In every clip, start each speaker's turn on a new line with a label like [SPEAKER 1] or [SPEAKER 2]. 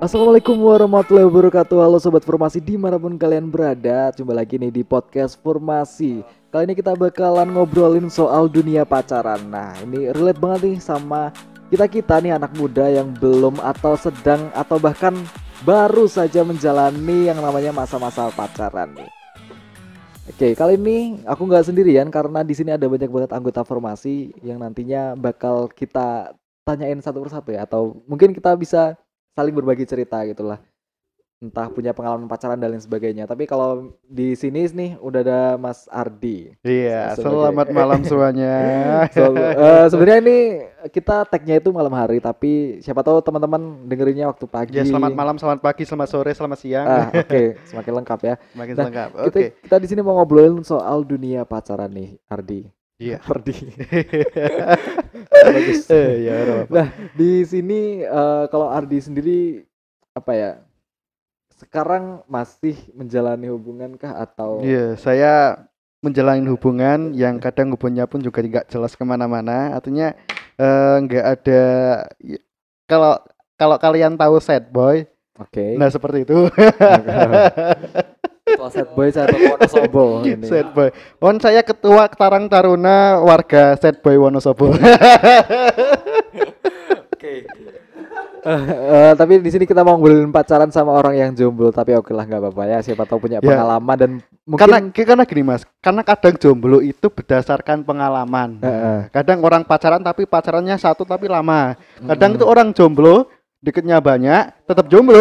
[SPEAKER 1] Assalamualaikum warahmatullahi wabarakatuh. Halo Sobat Formasi dimanapun kalian berada. Jumpa lagi nih di podcast Formasi. Kali ini kita bakalan ngobrolin soal dunia pacaran. Nah ini relate banget nih sama kita nih anak muda yang belum atau sedang atau bahkan baru saja menjalani yang namanya masa-masa pacaran nih. Oke, kali ini aku nggak sendirian karena di sini ada banyak banget anggota Formasi yang nantinya bakal kita tanyain satu persatu ya, atau mungkin kita bisa saling berbagi cerita gitulah, entah punya pengalaman pacaran dan lain sebagainya. Tapi kalau di sini nih udah ada Mas Ardi
[SPEAKER 2] Iya,
[SPEAKER 1] sebagai
[SPEAKER 2] selamat malam semuanya.
[SPEAKER 1] sebenarnya ini kita tag-nya itu malam hari, tapi siapa tahu teman-teman dengerinnya waktu pagi.
[SPEAKER 2] Ya, selamat malam, selamat pagi, selamat sore, selamat siang.
[SPEAKER 1] Oke, semakin lengkap ya.
[SPEAKER 2] Semakin
[SPEAKER 1] Nah,
[SPEAKER 2] lengkap.
[SPEAKER 1] kita
[SPEAKER 2] Oke.
[SPEAKER 1] kita di sini mau ngobrolin soal dunia pacaran nih, Ardi.
[SPEAKER 2] Iya.
[SPEAKER 1] Ardi. Bagus.
[SPEAKER 2] Ya, udah apa.
[SPEAKER 1] Nah, di sini kalau Ardi sendiri apa ya? Sekarang masih menjalani hubungan kah atau
[SPEAKER 2] Iya, saya menjalani hubungan yang kadang hubungannya pun juga tidak jelas kemana-mana. Artinya nggak ada. Kalau kalau kalian tahu sad boy,
[SPEAKER 1] Oke.
[SPEAKER 2] nah seperti itu.
[SPEAKER 1] Ketua Sad Boy atau Wonosobo ini.
[SPEAKER 2] Sad boy. Saya ketua Karang Taruna warga sad boy Wonosobo.
[SPEAKER 1] Oke. Tapi di sini kita mau ngobrolin pacaran sama orang yang jomblo, tapi oke lah nggak apa-apa ya, siapa tahu punya
[SPEAKER 2] Ya.
[SPEAKER 1] pengalaman dan mungkin
[SPEAKER 2] Karena gini mas, karena kadang jomblo itu berdasarkan pengalaman.
[SPEAKER 1] Heeh.
[SPEAKER 2] Kadang orang pacaran tapi pacarannya satu tapi lama. Kadang itu orang jomblo deketnya banyak, tetap jomblo.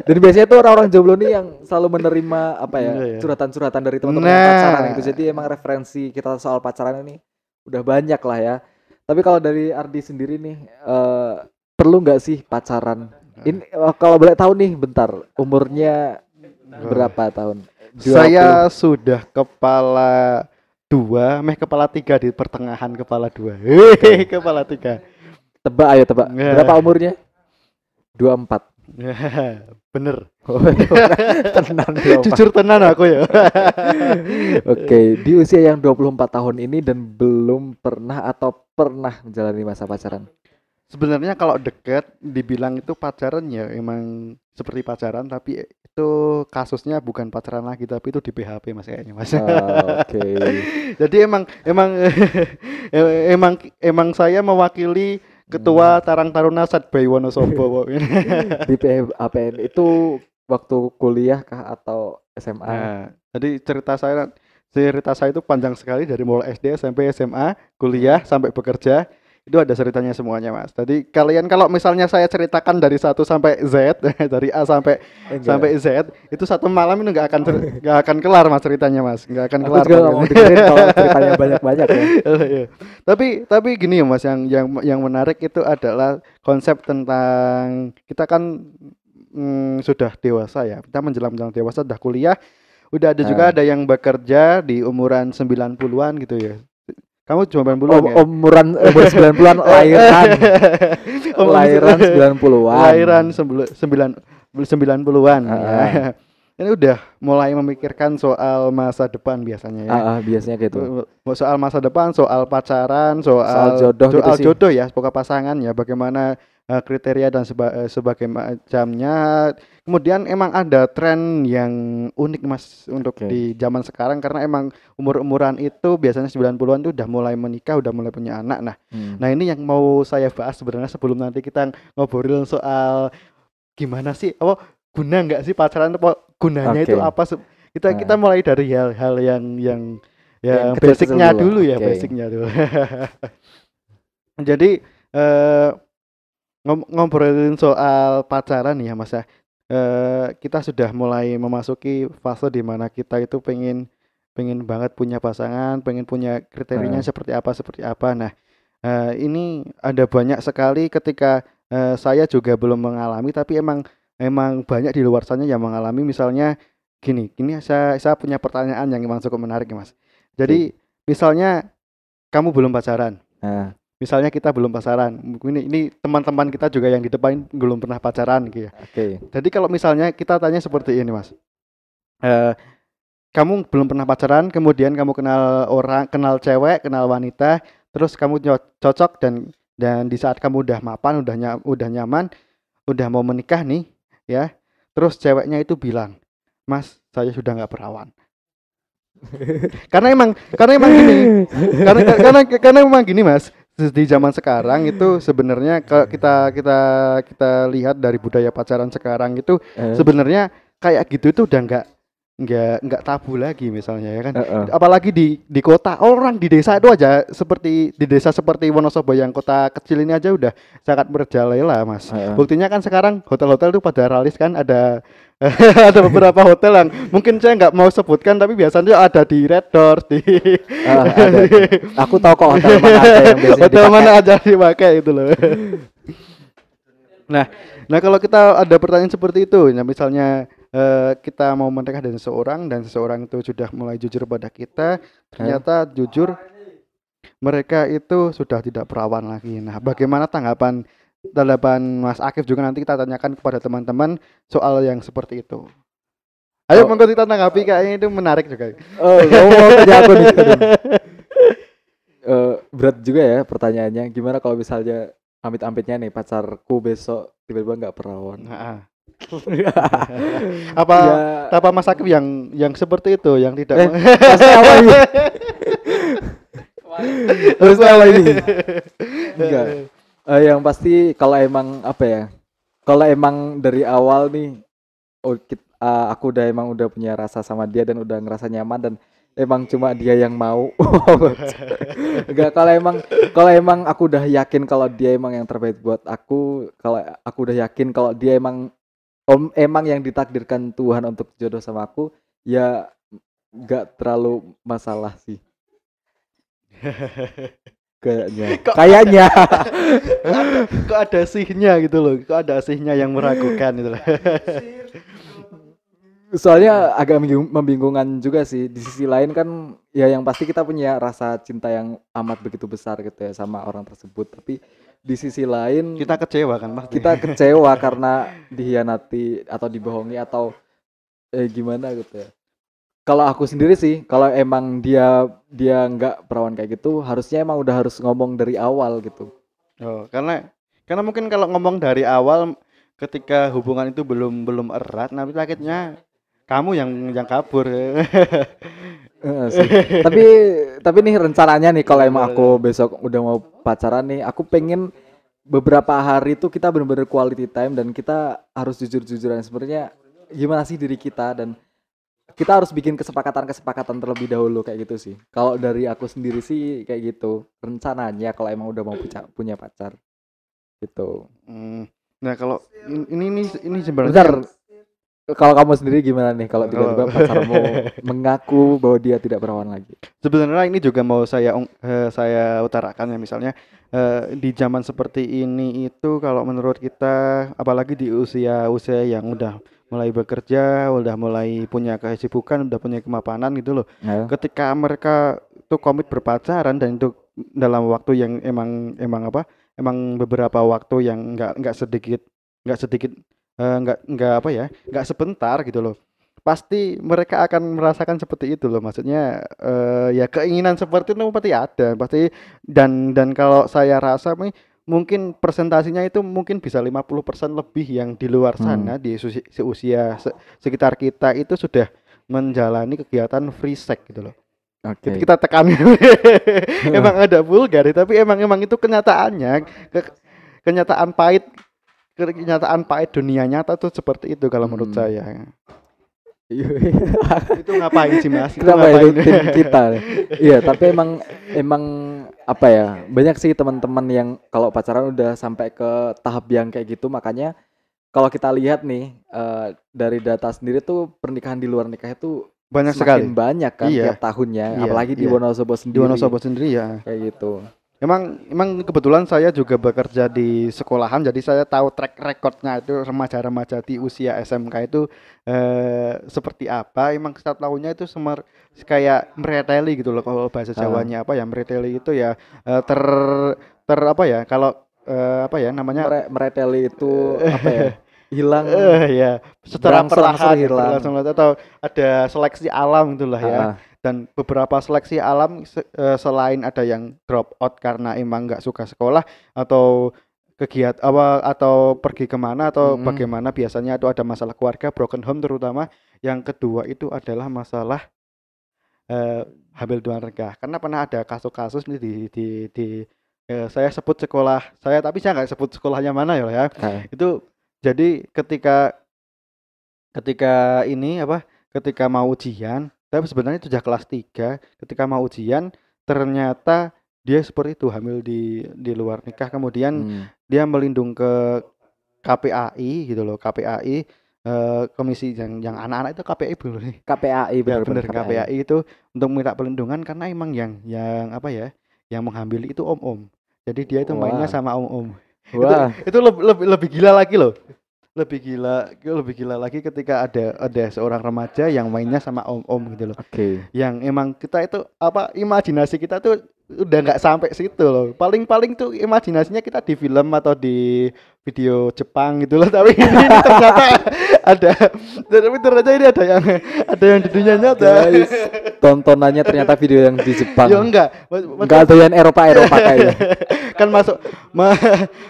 [SPEAKER 1] dan biasanya tuh orang-orang jomblo nih yang selalu menerima apa ya,
[SPEAKER 2] Iya, iya.
[SPEAKER 1] curhatan-curhatan dari teman-teman yang
[SPEAKER 2] Nah.
[SPEAKER 1] pacaran gitu. Jadi emang referensi kita soal pacaran ini udah banyak lah ya. Tapi kalau dari Ardi sendiri nih, perlu nggak sih pacaran? Ini kalau boleh tahu nih, bentar, umurnya berapa tahun? 20.
[SPEAKER 2] Saya sudah kepala 2, kepala 3 di pertengahan kepala 2. Kepala 3.
[SPEAKER 1] Tebak ayo tebak. Berapa umurnya? 24.
[SPEAKER 2] Bener.
[SPEAKER 1] Tenan 24.
[SPEAKER 2] Jujur tenan aku ya.
[SPEAKER 1] Oke, di usia yang 24 tahun ini dan belum pernah atau pernah menjalani masa pacaran.
[SPEAKER 2] Sebenarnya kalau deket dibilang itu pacaran ya emang seperti pacaran, tapi itu kasusnya bukan pacaran lagi tapi itu di PHP mas kayaknya mas.
[SPEAKER 1] Oke.
[SPEAKER 2] Jadi emang saya mewakili ketua Karang Taruna Sad Boy Wonosobo.
[SPEAKER 1] Di PHPN itu waktu kuliah kah atau SMA?
[SPEAKER 2] Nah, jadi cerita saya itu panjang sekali dari mulai SD sampai SMA, kuliah sampai bekerja. Itu ada ceritanya semuanya mas. Jadi kalian kalau misalnya saya ceritakan dari 1 sampai Z, dari A sampai Z, itu satu malam itu nggak akan kelar mas ceritanya mas, nggak akan
[SPEAKER 1] Aku
[SPEAKER 2] kelar.
[SPEAKER 1] juga nggak mau dengerin kalau ceritanya banyak-banyak ya.
[SPEAKER 2] Iya. Tapi gini ya mas, yang menarik itu adalah konsep tentang kita kan sudah dewasa ya, kita menjelang dewasa, udah kuliah, udah ada juga ada yang bekerja di umuran 90-an gitu ya. Kamu cuma 90-an ya?
[SPEAKER 1] Umur 90-an lahiran. Lahiran 90-an.
[SPEAKER 2] Lahiran 90-an ya. Ini udah mulai memikirkan soal masa depan biasanya ya.
[SPEAKER 1] Biasanya gitu.
[SPEAKER 2] Soal masa depan, soal pacaran, soal
[SPEAKER 1] jodoh gitu sih.
[SPEAKER 2] jodoh ya, pokok pasangan ya, bagaimana kriteria dan sebagai macamnya. Kemudian emang ada tren yang unik mas untuk di zaman sekarang, karena emang umur-umuran itu biasanya 90-an itu udah mulai menikah, udah mulai punya anak. Nah ini yang mau saya bahas sebenarnya sebelum nanti kita ngobrol soal gimana sih, guna nggak sih pacaran, gunanya itu apa? Kita mulai dari hal yang basicnya dulu ya, basicnya dulu. Jadi ngobrolin soal pacaran ya mas ya, kita sudah mulai memasuki fase di mana kita itu pengen banget punya pasangan, pengen punya kriterianya seperti apa. Nah ini ada banyak sekali ketika saya juga belum mengalami, tapi emang banyak di luar sana yang mengalami. Misalnya gini saya punya pertanyaan yang memang cukup menarik ya mas. Jadi misalnya kamu belum pacaran, misalnya kita belum pacaran, ini teman-teman kita juga yang di depan belum pernah pacaran gitu ya. Jadi kalau misalnya kita tanya seperti ini mas, kamu belum pernah pacaran, kemudian kamu kenal cewek, kenal wanita, terus kamu cocok dan di saat kamu udah mapan, udah nyaman, udah mau menikah nih ya, terus ceweknya itu bilang, "Mas, saya sudah nggak perawan." Karena emang gini, karena memang gini Mas, di zaman sekarang itu sebenarnya kalau kita lihat dari budaya pacaran sekarang itu sebenarnya kayak gitu itu udah nggak tabu lagi misalnya ya kan. Apalagi di kota, orang di desa itu aja, seperti di desa seperti Wonosobo yang kota kecil ini aja udah sangat merajalela Mas. Buktinya kan sekarang hotel-hotel itu pada ralis kan, ada ada beberapa hotel yang mungkin saya nggak mau sebutkan tapi biasanya ada di Red Doors di
[SPEAKER 1] Ada. Aku tahu kok hotel mana aja yang biasanya
[SPEAKER 2] hotel
[SPEAKER 1] dipakai.
[SPEAKER 2] mana aja dipakai itu loh. Nah kalau kita ada pertanyaan seperti itu, nah misalnya kita mau menikah dengan seseorang dan seseorang itu sudah mulai jujur pada kita, ternyata jujur mereka itu sudah tidak perawan lagi. Nah, bagaimana tanggapan Mas Akif, juga nanti kita tanyakan kepada teman-teman soal yang seperti itu. Ayo monggo kita tanggapi, kayaknya itu menarik juga.
[SPEAKER 1] Kamu mau tanya aku nih. Berat juga ya pertanyaannya. Gimana kalau misalnya amit-amitnya nih pacarku besok tiba-tiba nggak perawan?
[SPEAKER 2] Apa Mas Akif yang seperti itu, yang tidak
[SPEAKER 1] maksudnya apa ini? Maksudnya apa ini? Enggak. Yang pasti kalau emang apa ya? Kalau emang dari awal nih, aku udah punya rasa sama dia dan udah ngerasa nyaman dan emang cuma dia yang mau. Enggak, kalau emang aku udah yakin kalau dia emang yang terbaik buat aku, kalau aku udah yakin kalau dia emang yang ditakdirkan Tuhan untuk jodoh sama aku, ya nggak terlalu masalah sih. Kayaknya
[SPEAKER 2] kok ada sihnya gitu loh, kok ada sihnya yang meragukan itu loh.
[SPEAKER 1] Soalnya agak membingungkan juga sih. Di sisi lain kan ya yang pasti kita punya rasa cinta yang amat begitu besar gitu ya sama orang tersebut, tapi di sisi lain
[SPEAKER 2] kita kecewa kan Mas,
[SPEAKER 1] kita kecewa karena dihianati atau dibohongi atau gimana gitu ya. Kalau aku sendiri sih, kalau emang dia nggak perawan kayak gitu, harusnya emang udah harus ngomong dari awal gitu.
[SPEAKER 2] Karena mungkin kalau ngomong dari awal ketika hubungan itu belum erat, nanti sakitnya kamu yang kabur.
[SPEAKER 1] Sih. Tapi nih rencananya nih kalau emang aku besok udah mau pacaran nih, aku pengen beberapa hari tuh kita bener-bener quality time dan kita harus jujur-jujuran sebenarnya gimana sih diri kita, dan kita harus bikin kesepakatan terlebih dahulu kayak gitu sih. Kalau dari aku sendiri sih kayak gitu rencananya kalau emang udah mau punya pacar gitu.
[SPEAKER 2] Nah kalau ini sebenarnya
[SPEAKER 1] kalau kamu sendiri gimana nih kalau tiba-tiba pacarmu mengaku bahwa dia tidak perawan lagi?
[SPEAKER 2] Sebenarnya ini juga mau saya utarakan ya, misalnya di zaman seperti ini itu kalau menurut kita, apalagi di usia yang udah mulai bekerja, udah mulai punya kesibukan, udah punya kemapanan gitu loh. Ketika mereka tuh komit berpacaran dan itu dalam waktu yang emang beberapa waktu yang nggak sebentar gitu loh. Pasti mereka akan merasakan seperti itu loh, maksudnya ya keinginan seperti itu pasti ada, pasti, dan kalau saya rasa mungkin persentasinya itu mungkin bisa 50% lebih yang di luar sana di usia sekitar kita itu sudah menjalani kegiatan free sex gitu loh. Kita tekan emang ada vulgar tapi emang itu kenyataannya, kenyataan pahit dunia nyata tuh seperti itu kalau menurut saya. Itu ngapain sih Mas?
[SPEAKER 1] Kenapa itu tim kita? Iya, tapi emang apa ya? Banyak sih teman-teman yang kalau pacaran udah sampai ke tahap yang kayak gitu. Makanya kalau kita lihat nih dari data sendiri tuh pernikahan di luar nikah itu
[SPEAKER 2] banyak
[SPEAKER 1] semakin
[SPEAKER 2] sekali.
[SPEAKER 1] Banyak kan tiap tahunnya, apalagi di Wonosobo sendiri.
[SPEAKER 2] Di Wonosobo sendiri ya.
[SPEAKER 1] Kayak gitu.
[SPEAKER 2] Emang kebetulan saya juga bekerja di sekolahan, jadi saya tahu track recordnya itu remaja-remaja di usia SMK itu seperti apa. Emang setiap tahunnya itu kayak mereteli gitu loh, kalau bahasa Jawanya apa ya, mereteli itu ya ter apa ya, kalau apa ya namanya,
[SPEAKER 1] mereteli itu apa ya, hilang
[SPEAKER 2] ya secara perlahan
[SPEAKER 1] hilang,
[SPEAKER 2] atau ada seleksi alam itulah ya. Dan beberapa seleksi alam selain ada yang drop out karena emang nggak suka sekolah atau kegiatan apa atau pergi kemana atau
[SPEAKER 1] Mm-mm.
[SPEAKER 2] bagaimana biasanya itu ada masalah keluarga, broken home terutama. Yang kedua itu adalah masalah eh, hamil di luar nikah. Karena pernah ada kasus-kasus nih di saya sebut sekolah saya, tapi saya nggak sebut sekolahnya mana ya.
[SPEAKER 1] Ah,
[SPEAKER 2] Itu jadi ketika ketika ini apa ketika mau ujian, tapi sebenarnya itu sudah kelas 3. Ketika mau ujian ternyata dia seperti itu hamil di luar nikah, kemudian
[SPEAKER 1] hmm.
[SPEAKER 2] dia melindung ke KPAI gitu loh. KPAI komisi yang anak-anak itu KPAI bener nih.
[SPEAKER 1] KPAI
[SPEAKER 2] Ya
[SPEAKER 1] bener-bener
[SPEAKER 2] bener,
[SPEAKER 1] KPAI.
[SPEAKER 2] KPAI itu untuk minta perlindungan karena emang yang apa ya, yang menghambili itu om-om. Jadi dia itu mainnya
[SPEAKER 1] Wah,
[SPEAKER 2] sama om-om. Itu
[SPEAKER 1] wah,
[SPEAKER 2] itu lebih gila lagi loh. Lebih gila lagi ketika ada seorang remaja yang mainnya sama om-om gitu loh.
[SPEAKER 1] oke.
[SPEAKER 2] Yang emang kita itu apa, imajinasi kita tuh udah nggak sampai situ loh. Paling-paling tuh imajinasinya kita di film atau di video Jepang gitu loh. Tapi ini ternyata ada, tapi ternyata ini ada yang di dunia nyata.
[SPEAKER 1] Guys, tontonannya ternyata video yang di Jepang.
[SPEAKER 2] Ya enggak,
[SPEAKER 1] Enggak ada yang Eropa kayaknya.
[SPEAKER 2] kan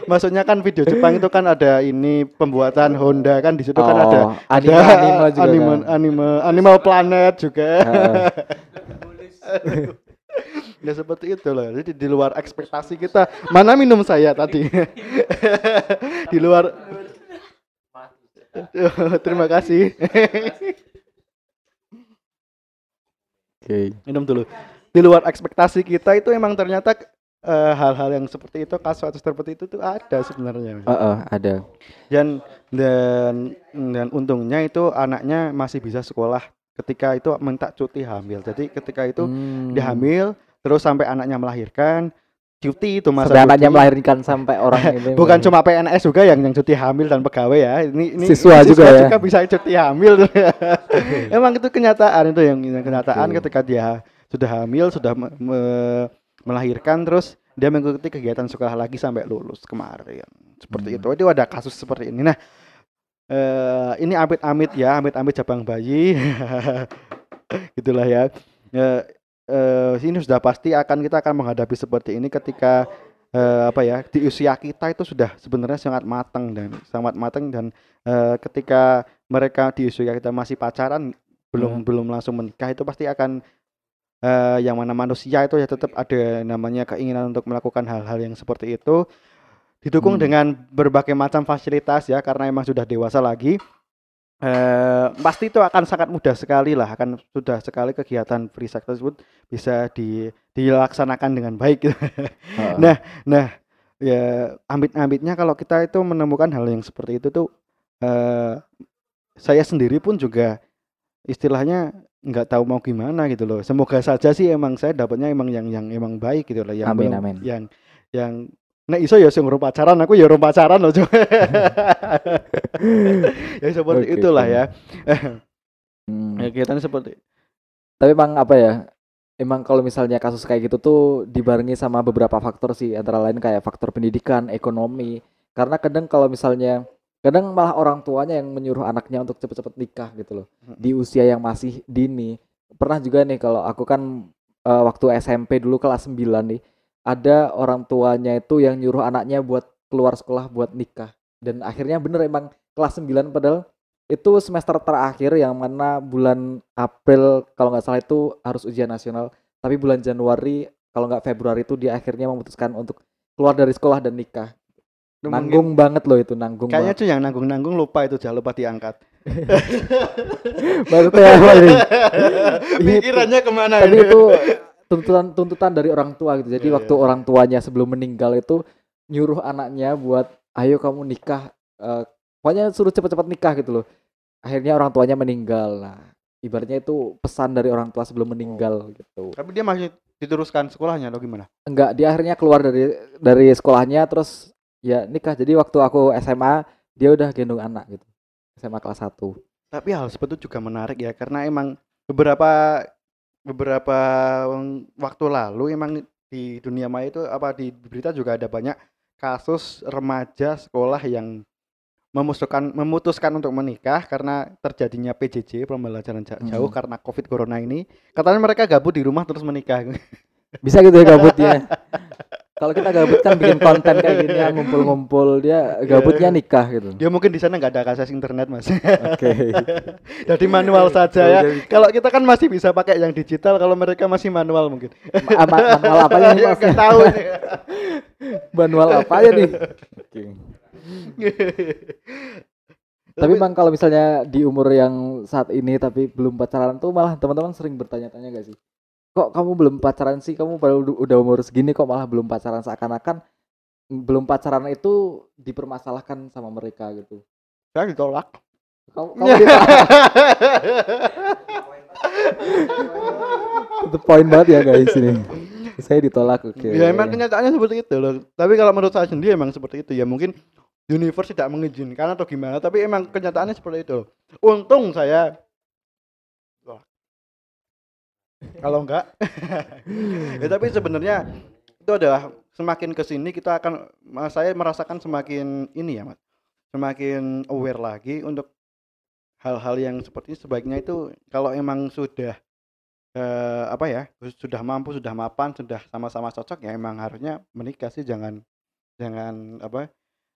[SPEAKER 2] maksudnya kan video Jepang itu kan ada ini pembuatan Honda kan, di situ kan ada
[SPEAKER 1] Oh, anime-anime juga
[SPEAKER 2] anime
[SPEAKER 1] kan.
[SPEAKER 2] Animal Planet juga.
[SPEAKER 1] Heeh.
[SPEAKER 2] Ya seperti itu loh. Jadi di luar ekspektasi kita. Mana minum saya tadi? Di luar. Terima kasih.
[SPEAKER 1] Oke.
[SPEAKER 2] Minum dulu. Di luar ekspektasi kita itu emang ternyata hal-hal yang seperti itu, kasus seperti itu tuh ada sebenarnya.
[SPEAKER 1] Ada.
[SPEAKER 2] Dan untungnya itu anaknya masih bisa sekolah ketika itu minta cuti hamil. Jadi ketika itu dia hamil terus sampai anaknya melahirkan, cuti itu masa
[SPEAKER 1] Sampai anaknya
[SPEAKER 2] cuti.
[SPEAKER 1] melahirkan sampai orang ini.
[SPEAKER 2] Bukan cuma PNS juga yang cuti hamil dan pegawai ya. Ini
[SPEAKER 1] Siswa juga ya.
[SPEAKER 2] juga bisa cuti hamil. Emang itu kenyataan, itu yang kenyataan.
[SPEAKER 1] Oke.
[SPEAKER 2] Ketika dia sudah hamil, sudah melahirkan, terus dia mengikuti kegiatan sekolah lagi sampai lulus kemarin. Seperti itu. Itu ada kasus seperti ini. Nah, ini amit-amit ya, amit-amit jabang bayi. Gitulah ya. Ini sudah pasti kita akan menghadapi seperti ini ketika apa ya, di usia kita itu sudah sebenarnya sangat matang dan ketika mereka di usia kita masih pacaran, belum langsung menikah, itu pasti akan yang mana manusia itu ya tetap ada namanya keinginan untuk melakukan hal-hal yang seperti itu, didukung dengan berbagai macam fasilitas ya, karena emang sudah dewasa lagi. Pasti itu akan sangat mudah sekali lah, akan sudah sekali kegiatan free sex tersebut bisa dilaksanakan dengan baik. Nah ya, amit-amitnya kalau kita itu menemukan hal yang seperti itu tuh, saya sendiri pun juga istilahnya nggak tahu mau gimana gitu loh. Semoga saja sih emang saya dapatnya emang yang emang baik gitu loh, yang
[SPEAKER 1] Amin,
[SPEAKER 2] belum
[SPEAKER 1] amin.
[SPEAKER 2] yang nah iso ya sing urung pacaran, aku ya urung pacaran loh. Ya seperti
[SPEAKER 1] Oke,
[SPEAKER 2] itulah
[SPEAKER 1] oke.
[SPEAKER 2] ya.
[SPEAKER 1] Hmm.
[SPEAKER 2] Kegiatan seperti
[SPEAKER 1] Tapi emang apa ya? Emang kalau misalnya kasus kayak gitu tuh dibarengi sama beberapa faktor sih, antara lain kayak faktor pendidikan, ekonomi. Karena kadang kalau misalnya kadang malah orang tuanya yang menyuruh anaknya untuk cepet-cepet nikah gitu loh. Di usia yang masih dini. Pernah juga nih kalau aku kan waktu SMP dulu kelas 9 nih, ada orang tuanya itu yang nyuruh anaknya buat keluar sekolah buat nikah. Dan akhirnya bener emang kelas 9 padahal itu semester terakhir yang mana bulan April kalau nggak salah itu harus ujian nasional, tapi bulan Januari kalau nggak Februari itu dia akhirnya memutuskan untuk keluar dari sekolah dan nikah. Nanggung banget loh itu, nanggung
[SPEAKER 2] kayaknya
[SPEAKER 1] banget.
[SPEAKER 2] tuh yang nanggung lupa itu, jangan lupa diangkat.
[SPEAKER 1] Maksudnya apa ini?
[SPEAKER 2] Pikirannya kemana
[SPEAKER 1] Tapi
[SPEAKER 2] ini?
[SPEAKER 1] itu tuntutan dari orang tua gitu. Jadi
[SPEAKER 2] Iya,
[SPEAKER 1] waktu
[SPEAKER 2] iya.
[SPEAKER 1] orang tuanya sebelum meninggal itu nyuruh anaknya buat ayo kamu nikah, pokoknya suruh cepet-cepet nikah gitu loh. Akhirnya orang tuanya meninggal. Nah, ibaratnya itu pesan dari orang tua sebelum meninggal gitu.
[SPEAKER 2] Tapi dia masih diteruskan sekolahnya atau gimana?
[SPEAKER 1] Enggak, dia akhirnya keluar dari sekolahnya terus ya nikah. Jadi waktu aku SMA dia udah gendong anak gitu. SMA kelas 1.
[SPEAKER 2] Tapi hal seperti itu juga menarik ya, karena emang beberapa waktu lalu emang di dunia maya itu apa, di berita juga ada banyak kasus remaja sekolah yang memutuskan untuk menikah karena terjadinya PJJ, pembelajaran jarak jauh, karena COVID corona ini. Katanya mereka gabut di rumah terus menikah.
[SPEAKER 1] Bisa gitu ya gabutnya. Kalau kita gabut kan bikin konten kayak gini ya, ngumpul-ngumpul, dia gabutnya nikah gitu.
[SPEAKER 2] Dia mungkin di sana nggak ada akses internet, Mas.
[SPEAKER 1] Oke.
[SPEAKER 2] Jadi manual saja ya.
[SPEAKER 1] Jadi-
[SPEAKER 2] Kalau kita kan masih bisa pakai yang digital, kalau mereka masih manual mungkin.
[SPEAKER 1] Manual apa nih
[SPEAKER 2] Ya
[SPEAKER 1] Mas?
[SPEAKER 2] nggak tahu nih.
[SPEAKER 1] Manual apa ya nih? Oke. Tapi Bang kalau misalnya di umur yang saat ini tapi belum pacaran tuh malah teman-teman sering bertanya-tanya gak sih? Kok kamu belum pacaran sih? Kamu baru udah umur segini kok malah belum pacaran, seakan-akan belum pacaran itu dipermasalahkan sama mereka gitu.
[SPEAKER 2] Saya ditolak.
[SPEAKER 1] Kamu ditolak. Itu poin banget ya guys ini. Saya ditolak, oke.
[SPEAKER 2] Ya emang kenyataannya seperti itu loh. Tapi kalau menurut saya sendiri emang seperti itu ya. Mungkin universe tidak mengizinkan atau gimana, tapi emang kenyataannya seperti itu. Untung saya kalau enggak ya, tapi sebenarnya itu adalah semakin kesini kita akan, saya merasakan semakin ini ya Mas, semakin aware lagi untuk hal-hal yang seperti ini. Sebaiknya itu kalau emang sudah apa ya, sudah mampu, sudah mapan, sudah sama-sama cocok ya emang harusnya menikah sih. Jangan apa,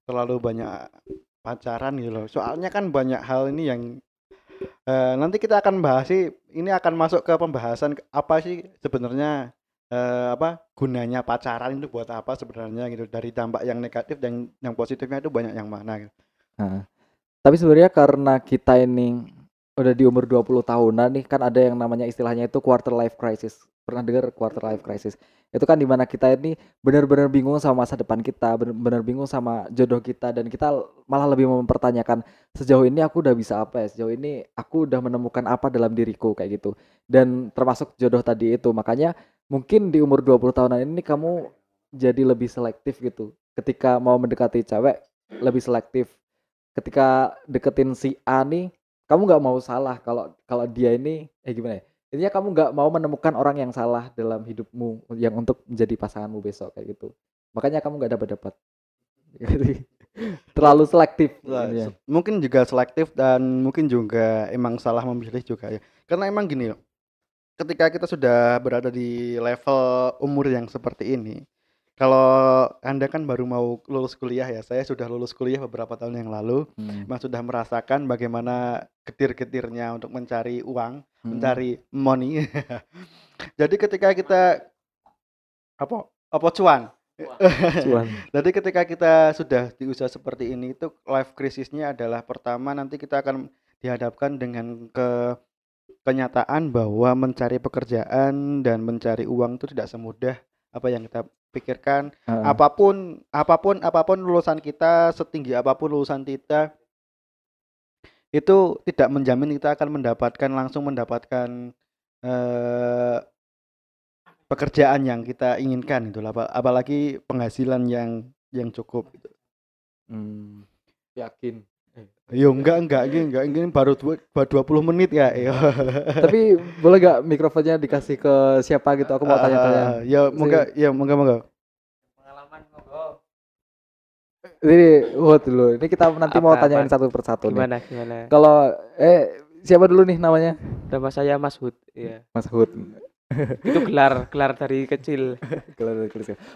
[SPEAKER 2] terlalu banyak pacaran gitu loh. Soalnya kan banyak hal ini yang nanti kita akan bahas sih. Ini akan masuk ke pembahasan apa sih sebenarnya apa gunanya pacaran itu buat apa sebenarnya gitu. Dari dampak yang negatif dan yang positifnya itu banyak yang mana gitu.
[SPEAKER 1] Nah, tapi sebenarnya karena kita ini udah di umur 20 tahunan nih, kan ada yang namanya istilahnya itu quarter life crisis. Pernah dengar quarter life crisis? Itu kan dimana kita ini benar-benar bingung sama masa depan kita, benar-benar bingung sama jodoh kita, dan kita malah lebih mempertanyakan sejauh ini aku udah bisa apa ya, sejauh ini aku udah menemukan apa dalam diriku kayak gitu. Dan termasuk jodoh tadi itu. Makanya mungkin di umur 20 tahunan ini kamu jadi lebih selektif gitu. Ketika mau mendekati cewek lebih selektif. Ketika deketin si A nih, kamu nggak mau salah kalau kalau dia ini gimana ya? Intinya kamu nggak mau menemukan orang yang salah dalam hidupmu yang untuk menjadi pasanganmu besok kayak gitu. Makanya kamu nggak dapat. Terlalu selektif. Ininya.
[SPEAKER 2] Mungkin juga selektif dan mungkin juga emang salah memilih juga ya. Karena emang gini loh. Ketika kita sudah berada di level umur yang seperti ini, kalau Anda kan baru mau lulus kuliah ya, saya sudah lulus kuliah beberapa tahun yang lalu, emang sudah merasakan bagaimana getir-getirnya untuk mencari uang, mencari money. Jadi ketika kita apa cuan. Jadi ketika kita sudah di usia seperti ini, itu life crisisnya adalah pertama nanti kita akan dihadapkan dengan kenyataan bahwa mencari pekerjaan dan mencari uang itu tidak semudah apa yang kita pikirkan. Apapun lulusan kita, setinggi apapun lulusan kita, itu tidak menjamin kita akan langsung mendapatkan pekerjaan yang kita inginkan itu, apalagi penghasilan yang cukup gitu.
[SPEAKER 1] Yakin.
[SPEAKER 2] Yo enggak ini baru 20 menit ya.
[SPEAKER 1] Tapi boleh gak mikrofonnya dikasih ke siapa gitu? Aku mau tanya-tanya.
[SPEAKER 2] Ya moga.
[SPEAKER 3] Pengalaman ngobrol.
[SPEAKER 1] Ini dulu. Ini kita nanti mau tanyain satu persatu nih.
[SPEAKER 3] Gimana?
[SPEAKER 1] Kalau siapa dulu nih namanya?
[SPEAKER 3] Nama saya Mas Hud. Iya.
[SPEAKER 1] Mas Hud.
[SPEAKER 3] Itu gelar dari kecil.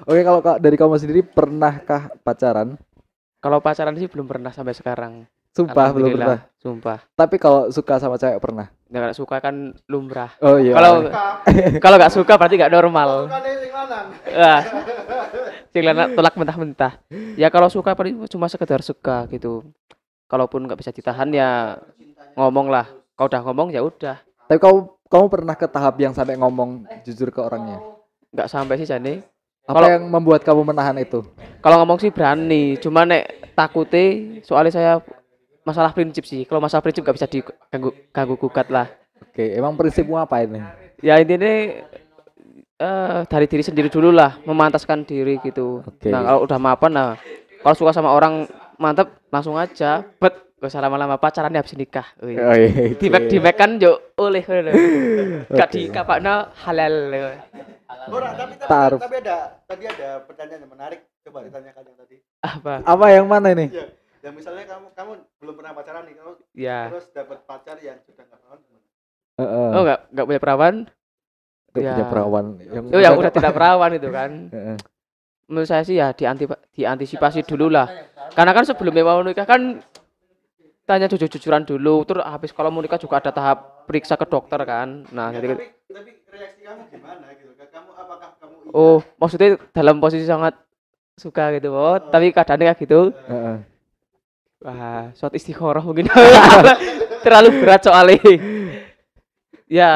[SPEAKER 1] Oke, kalau dari kamu sendiri pernahkah pacaran?
[SPEAKER 3] Kalau pacaran sih belum pernah sampai sekarang.
[SPEAKER 1] Sumpah belum pernah.
[SPEAKER 3] Sumpah.
[SPEAKER 1] Tapi kalau suka sama cewek pernah.
[SPEAKER 3] Nggak suka kan lumrah.
[SPEAKER 1] Oh iya.
[SPEAKER 3] Kalau nggak suka berarti nggak normal. Sing lanang tolak mentah-mentah. Ya kalau suka paling cuma sekedar suka gitu. Kalaupun nggak bisa ditahan ya ngomong lah. Kalau udah ngomong ya udah.
[SPEAKER 1] Tapi kamu pernah ke tahap yang sampai ngomong jujur ke orangnya?
[SPEAKER 3] Nggak sampai sih Jani.
[SPEAKER 1] Apa yang membuat kamu menahan itu?
[SPEAKER 3] Kalau ngomong sih berani. Cuma nek takute soalnya saya masalah prinsip sih. Kalau masalah prinsip nggak bisa diganggu gugat lah.
[SPEAKER 1] Oke, emang prinsipmu apa ini?
[SPEAKER 3] Ya intinya dari diri sendiri dulu lah, memantaskan diri gitu.
[SPEAKER 1] Oke.
[SPEAKER 3] Nah kalau udah mapan, nah kalau suka sama orang mantep langsung aja, gak usah lama-lama pacaran habis nikah. Dimek kan yo oleh gak di kapakna halal.
[SPEAKER 2] Tadi ada pertanyaan yang menarik, coba ditanyakan yang tadi.
[SPEAKER 3] Apa
[SPEAKER 1] yang mana ini?
[SPEAKER 2] Ya misalnya kamu belum pernah pacaran nih, kamu terus dapat pacar yang sudah nggak perawan gimana?
[SPEAKER 3] Oh nggak punya perawan?
[SPEAKER 1] Punya perawan.
[SPEAKER 3] Yang udah tidak perawan itu kan. menurut saya sih ya diantisipasi dulu lah. Karena kan sebelumnya mau nikah kan tanya jujur-jujuran dulu. Terus habis kalau mau nikah juga ada tahap periksa ke dokter kan. Nah, jadi
[SPEAKER 2] tapi reaksi kamu gimana gitu? Kamu apakah kamu
[SPEAKER 3] oh, maksudnya dalam posisi sangat suka gitu. Oh, tapi keadaannya kayak gitu.
[SPEAKER 1] Heeh.
[SPEAKER 3] Wah, suatu istikharah mungkin. Terlalu berat soalnya. Ya,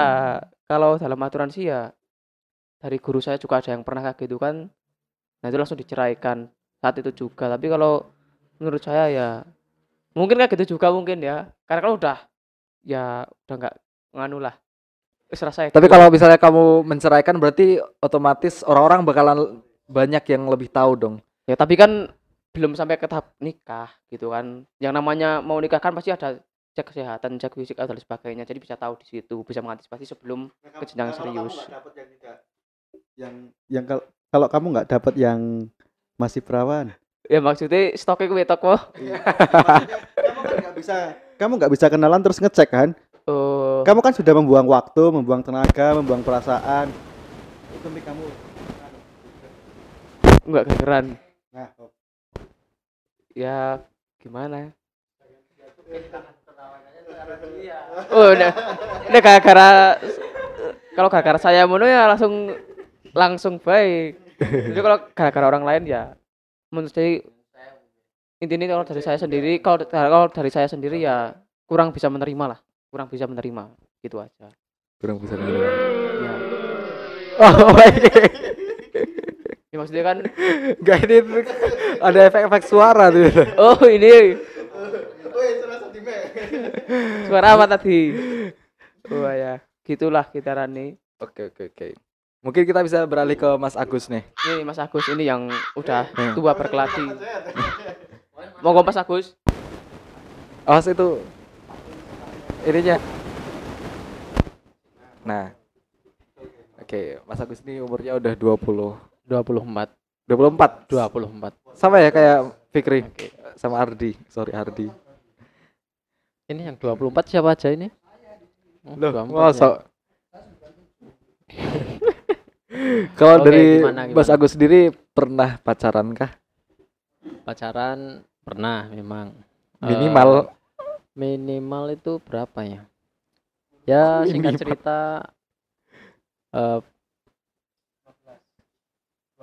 [SPEAKER 3] kalau dalam aturan sih ya dari guru saya juga ada yang pernah kayak gitu kan. Nah, itu langsung diceraikan saat itu juga. Tapi kalau menurut saya ya mungkin kayak gitu juga mungkin ya. Karena kan udah enggak nganu lah. Wis rasa
[SPEAKER 1] Tapi kalau misalnya kamu menceraikan berarti otomatis orang-orang bakalan banyak yang lebih tahu dong.
[SPEAKER 3] ya tapi kan belum sampai ke tahap nikah gitu kan. Yang namanya mau nikah kan pasti ada cek kesehatan, cek fisik dan sebagainya. Jadi bisa tahu di situ, bisa mengantisipasi sebelum ke jenjang serius.
[SPEAKER 2] yang kalau kamu nggak dapat yang masih perawan.
[SPEAKER 3] Ya maksudnya stoknya gue toko.
[SPEAKER 2] Kamu nggak bisa kenalan terus ngecek kan?
[SPEAKER 3] Oh,
[SPEAKER 2] Kamu kan sudah membuang waktu, membuang tenaga, membuang perasaan. Itu nih kamu.
[SPEAKER 3] enggak kegeran.
[SPEAKER 2] Nah,
[SPEAKER 3] Ya gimana? Oh, udah gara-gara kalau gara-gara saya mono ya langsung baik. Jadi kalau gara-gara orang lain ya menurut saya intinya kalau dari saya sendiri kalau dari saya sendiri ya kurang bisa menerima lah, kurang bisa menerima gitu aja.
[SPEAKER 1] Kurang bisa menerima.
[SPEAKER 3] Ya,
[SPEAKER 1] Oh my God.
[SPEAKER 3] ya maksudnya kan
[SPEAKER 1] Gak, ini ada efek-efek suara tuh.
[SPEAKER 3] oh ini suara apa tadi? Oh ya, gitulah kita Rani.
[SPEAKER 1] Oke. Mungkin kita bisa beralih ke Mas Agus nih.
[SPEAKER 3] Ini Mas Agus ini yang udah tua berkeladi. Monggo Mas Agus.
[SPEAKER 1] Awas itu ininya. Nah. Oke, Mas Agus ini umurnya udah
[SPEAKER 3] 24.
[SPEAKER 1] 24. Sama ya kayak Fikri sama Ardi. Sorry Ardi.
[SPEAKER 4] Ini yang 24 siapa aja ini?
[SPEAKER 1] Loh,
[SPEAKER 4] 24
[SPEAKER 1] masa?
[SPEAKER 4] ya.
[SPEAKER 1] Kalau
[SPEAKER 4] Oke,
[SPEAKER 1] dari
[SPEAKER 4] gimana?
[SPEAKER 1] Mas Agus sendiri pernah pacaran kah?
[SPEAKER 4] Pacaran pernah memang.
[SPEAKER 1] Minimal
[SPEAKER 4] Minimal itu berapa ya? Ya singkat
[SPEAKER 1] Minimal.
[SPEAKER 4] cerita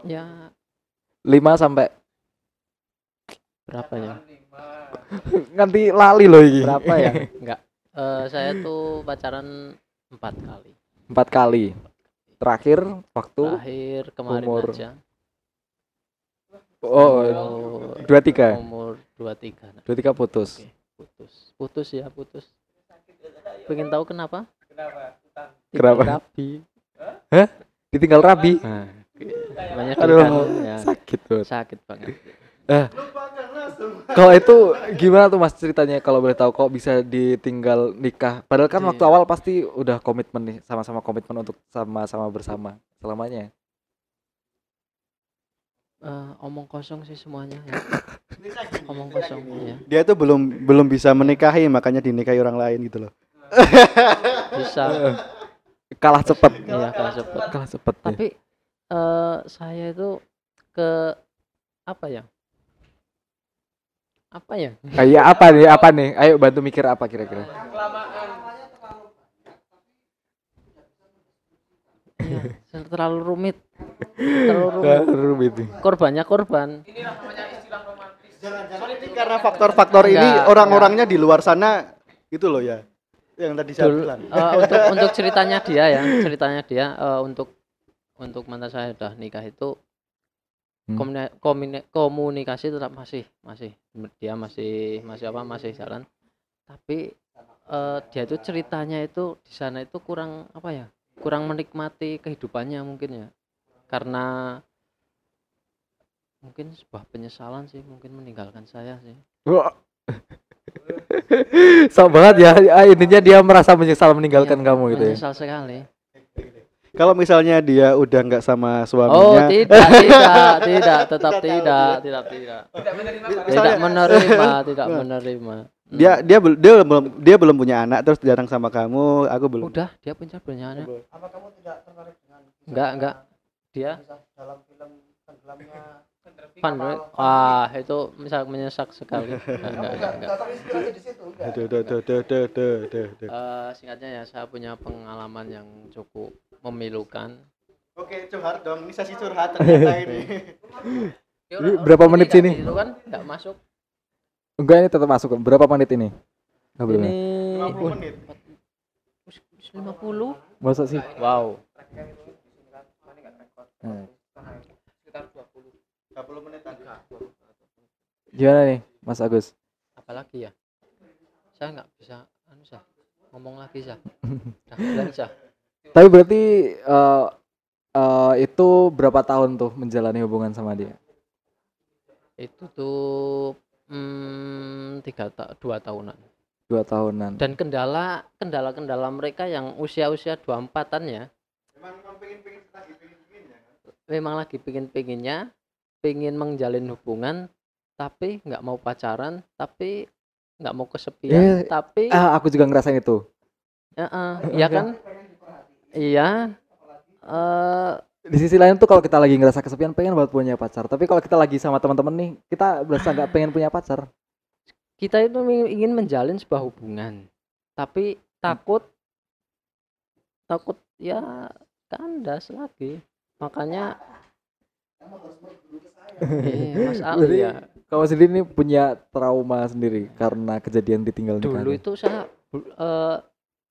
[SPEAKER 4] ya
[SPEAKER 1] 5 sampai
[SPEAKER 4] berapa ya?
[SPEAKER 1] nganti lali loh ini.
[SPEAKER 4] Berapa ya? Enggak. Saya tuh pacaran 4 kali.
[SPEAKER 1] 4 kali. Terakhir waktu
[SPEAKER 4] Terakhir kemarin
[SPEAKER 1] umur
[SPEAKER 4] aja.
[SPEAKER 1] oh
[SPEAKER 4] Umur
[SPEAKER 1] 23.
[SPEAKER 4] Umur 23. Nah,
[SPEAKER 1] 23 putus.
[SPEAKER 4] oke, putus ya, putus. Pengen tahu kenapa?
[SPEAKER 1] Kenapa?
[SPEAKER 4] Rapi.
[SPEAKER 1] Ditinggal rabi.
[SPEAKER 4] Nah, banyak
[SPEAKER 1] Aduh,
[SPEAKER 4] ya.
[SPEAKER 1] sakit tuh.
[SPEAKER 4] Sakit banget.
[SPEAKER 1] Kalau itu gimana tuh Mas ceritanya kalau boleh tahu kok bisa ditinggal nikah? Padahal kan waktu awal pasti udah komitmen nih, sama-sama komitmen untuk sama-sama bersama selamanya.
[SPEAKER 4] Omong kosong sih semuanya ya. Omong kosong ya.
[SPEAKER 2] dia tuh belum bisa menikahi, makanya dinikahi orang lain gitu loh.
[SPEAKER 4] Bisa.
[SPEAKER 1] Kalah cepet.
[SPEAKER 4] Iya, kalah cepet.
[SPEAKER 1] Kalah cepet. Ya.
[SPEAKER 4] Tapi saya itu ke apa ya? Apa ya?
[SPEAKER 1] Kayak apa nih? Ayo bantu mikir apa kira-kira.
[SPEAKER 4] Ya, terlalu rumit. Terlalu rumit.
[SPEAKER 1] Rumit.
[SPEAKER 4] Korbannya korban.
[SPEAKER 2] Karena faktor-faktor ini
[SPEAKER 4] Enggak,
[SPEAKER 2] orang-orangnya di luar sana itu loh ya. Yang tadi saya bilang.
[SPEAKER 4] Untuk ceritanya dia ya, untuk mantan saya udah nikah itu komunikasi tetap masih dia masih jalan, tapi dia itu ceritanya itu di sana itu kurang menikmati kehidupannya mungkin ya, karena mungkin sebuah penyesalan sih, mungkin meninggalkan saya sih.
[SPEAKER 1] Sok banget ya. Intinya dia merasa menyesal meninggalkan
[SPEAKER 4] Iya,
[SPEAKER 1] kamu gitu ya.
[SPEAKER 4] menyesal sekali.
[SPEAKER 2] Kalau misalnya dia udah nggak sama
[SPEAKER 4] Oh
[SPEAKER 2] suaminya,
[SPEAKER 4] tetap tidak menerima.
[SPEAKER 2] dia belum punya anak, terus jarang sama kamu, aku belum.
[SPEAKER 4] Udah, dia punya anak. Apa kamu tidak tertarik dengan enggak. Dia dalam film Wah, itu misal menyesak sekali. Enggak. Singkatnya ya, saya punya pengalaman yang cukup memilukan.
[SPEAKER 2] Oke, curhat dong. Ini sesi curhat ternyata ini.
[SPEAKER 1] Ini berapa menit sini?
[SPEAKER 4] Itu kan enggak masuk.
[SPEAKER 1] Enggak, ini tetap masuk. Berapa menit ini?
[SPEAKER 4] Ini
[SPEAKER 2] 50 menit.
[SPEAKER 4] 50.
[SPEAKER 1] Masa sih?
[SPEAKER 4] Wow.
[SPEAKER 3] Sekitar
[SPEAKER 2] 30 menit tadi.
[SPEAKER 1] Gimana nih, Mas Agus?
[SPEAKER 4] Apalagi ya? Saya nggak bisa ngomong lagi sah. Udah bilang sah.
[SPEAKER 1] Tapi berarti itu berapa tahun tuh menjalani hubungan sama dia?
[SPEAKER 4] Itu tuh 2 tahunan.
[SPEAKER 1] 2 tahunan.
[SPEAKER 4] Dan kendala mereka yang usia 24-an ya. Memang lagi pengen-pengennya, pengen menjalin hubungan, tapi nggak mau pacaran, tapi nggak mau kesepian, tapi
[SPEAKER 1] aku juga ngerasain itu.
[SPEAKER 4] Iya kan? Iya.
[SPEAKER 1] Di sisi lain tuh kalau kita lagi ngerasa kesepian pengen banget punya pacar, tapi kalau kita lagi sama teman-teman nih, kita berasa nggak pengen punya pacar.
[SPEAKER 4] Kita itu ingin menjalin sebuah hubungan, tapi takut ya kandas lagi. Makanya Mas Ali ya.
[SPEAKER 1] Kamu sendiri nih punya trauma sendiri karena kejadian ditinggal nikah.
[SPEAKER 4] Dulu itu saya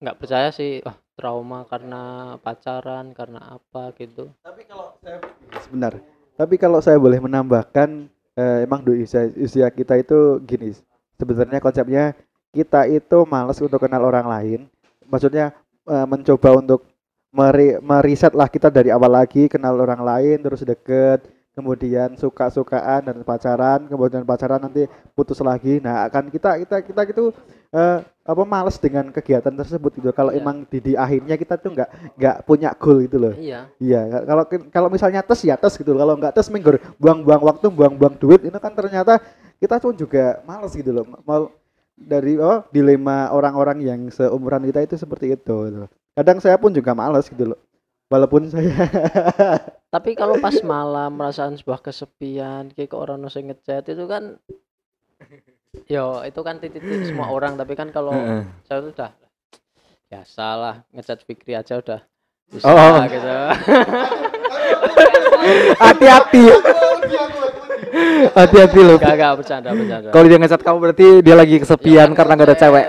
[SPEAKER 4] nggak percaya sih, trauma karena pacaran, karena apa gitu.
[SPEAKER 2] Tapi kalau saya sebentar. Tapi kalau saya boleh menambahkan, emang di usia kita itu gini. Sebenarnya konsepnya kita itu malas untuk kenal orang lain. Maksudnya mencoba untuk meriset lah kita dari awal lagi, kenal orang lain, terus deket, kemudian suka-sukaan dan pacaran, kemudian pacaran nanti putus lagi. Nah, akan kita gitu malas dengan kegiatan tersebut gitu. Kalau emang di akhirnya kita tuh nggak punya goal gitu loh.
[SPEAKER 4] Iya.
[SPEAKER 2] Iya, kalau misalnya tes ya tes gitu loh. Kalau nggak tes minggu buang-buang waktu, buang-buang duit, itu kan ternyata kita pun juga malas gitu loh. Mau dari dilema orang-orang yang seumuran kita itu seperti itu gitu. Kadang saya pun juga malas gitu loh. Walaupun saya
[SPEAKER 4] Tapi kalau pas malam merasakan sebuah kesepian, kayak orang sing ngechat itu kan itu kan titik semua orang, tapi kan kalau saya udah biasa lah, ngechat Fikri aja udah bisa gitu.
[SPEAKER 1] Hati-hati. Hati-hati loh.
[SPEAKER 4] Gak bercanda.
[SPEAKER 1] Kalau dia ngechat kamu berarti dia lagi kesepian karena gak ada cewek.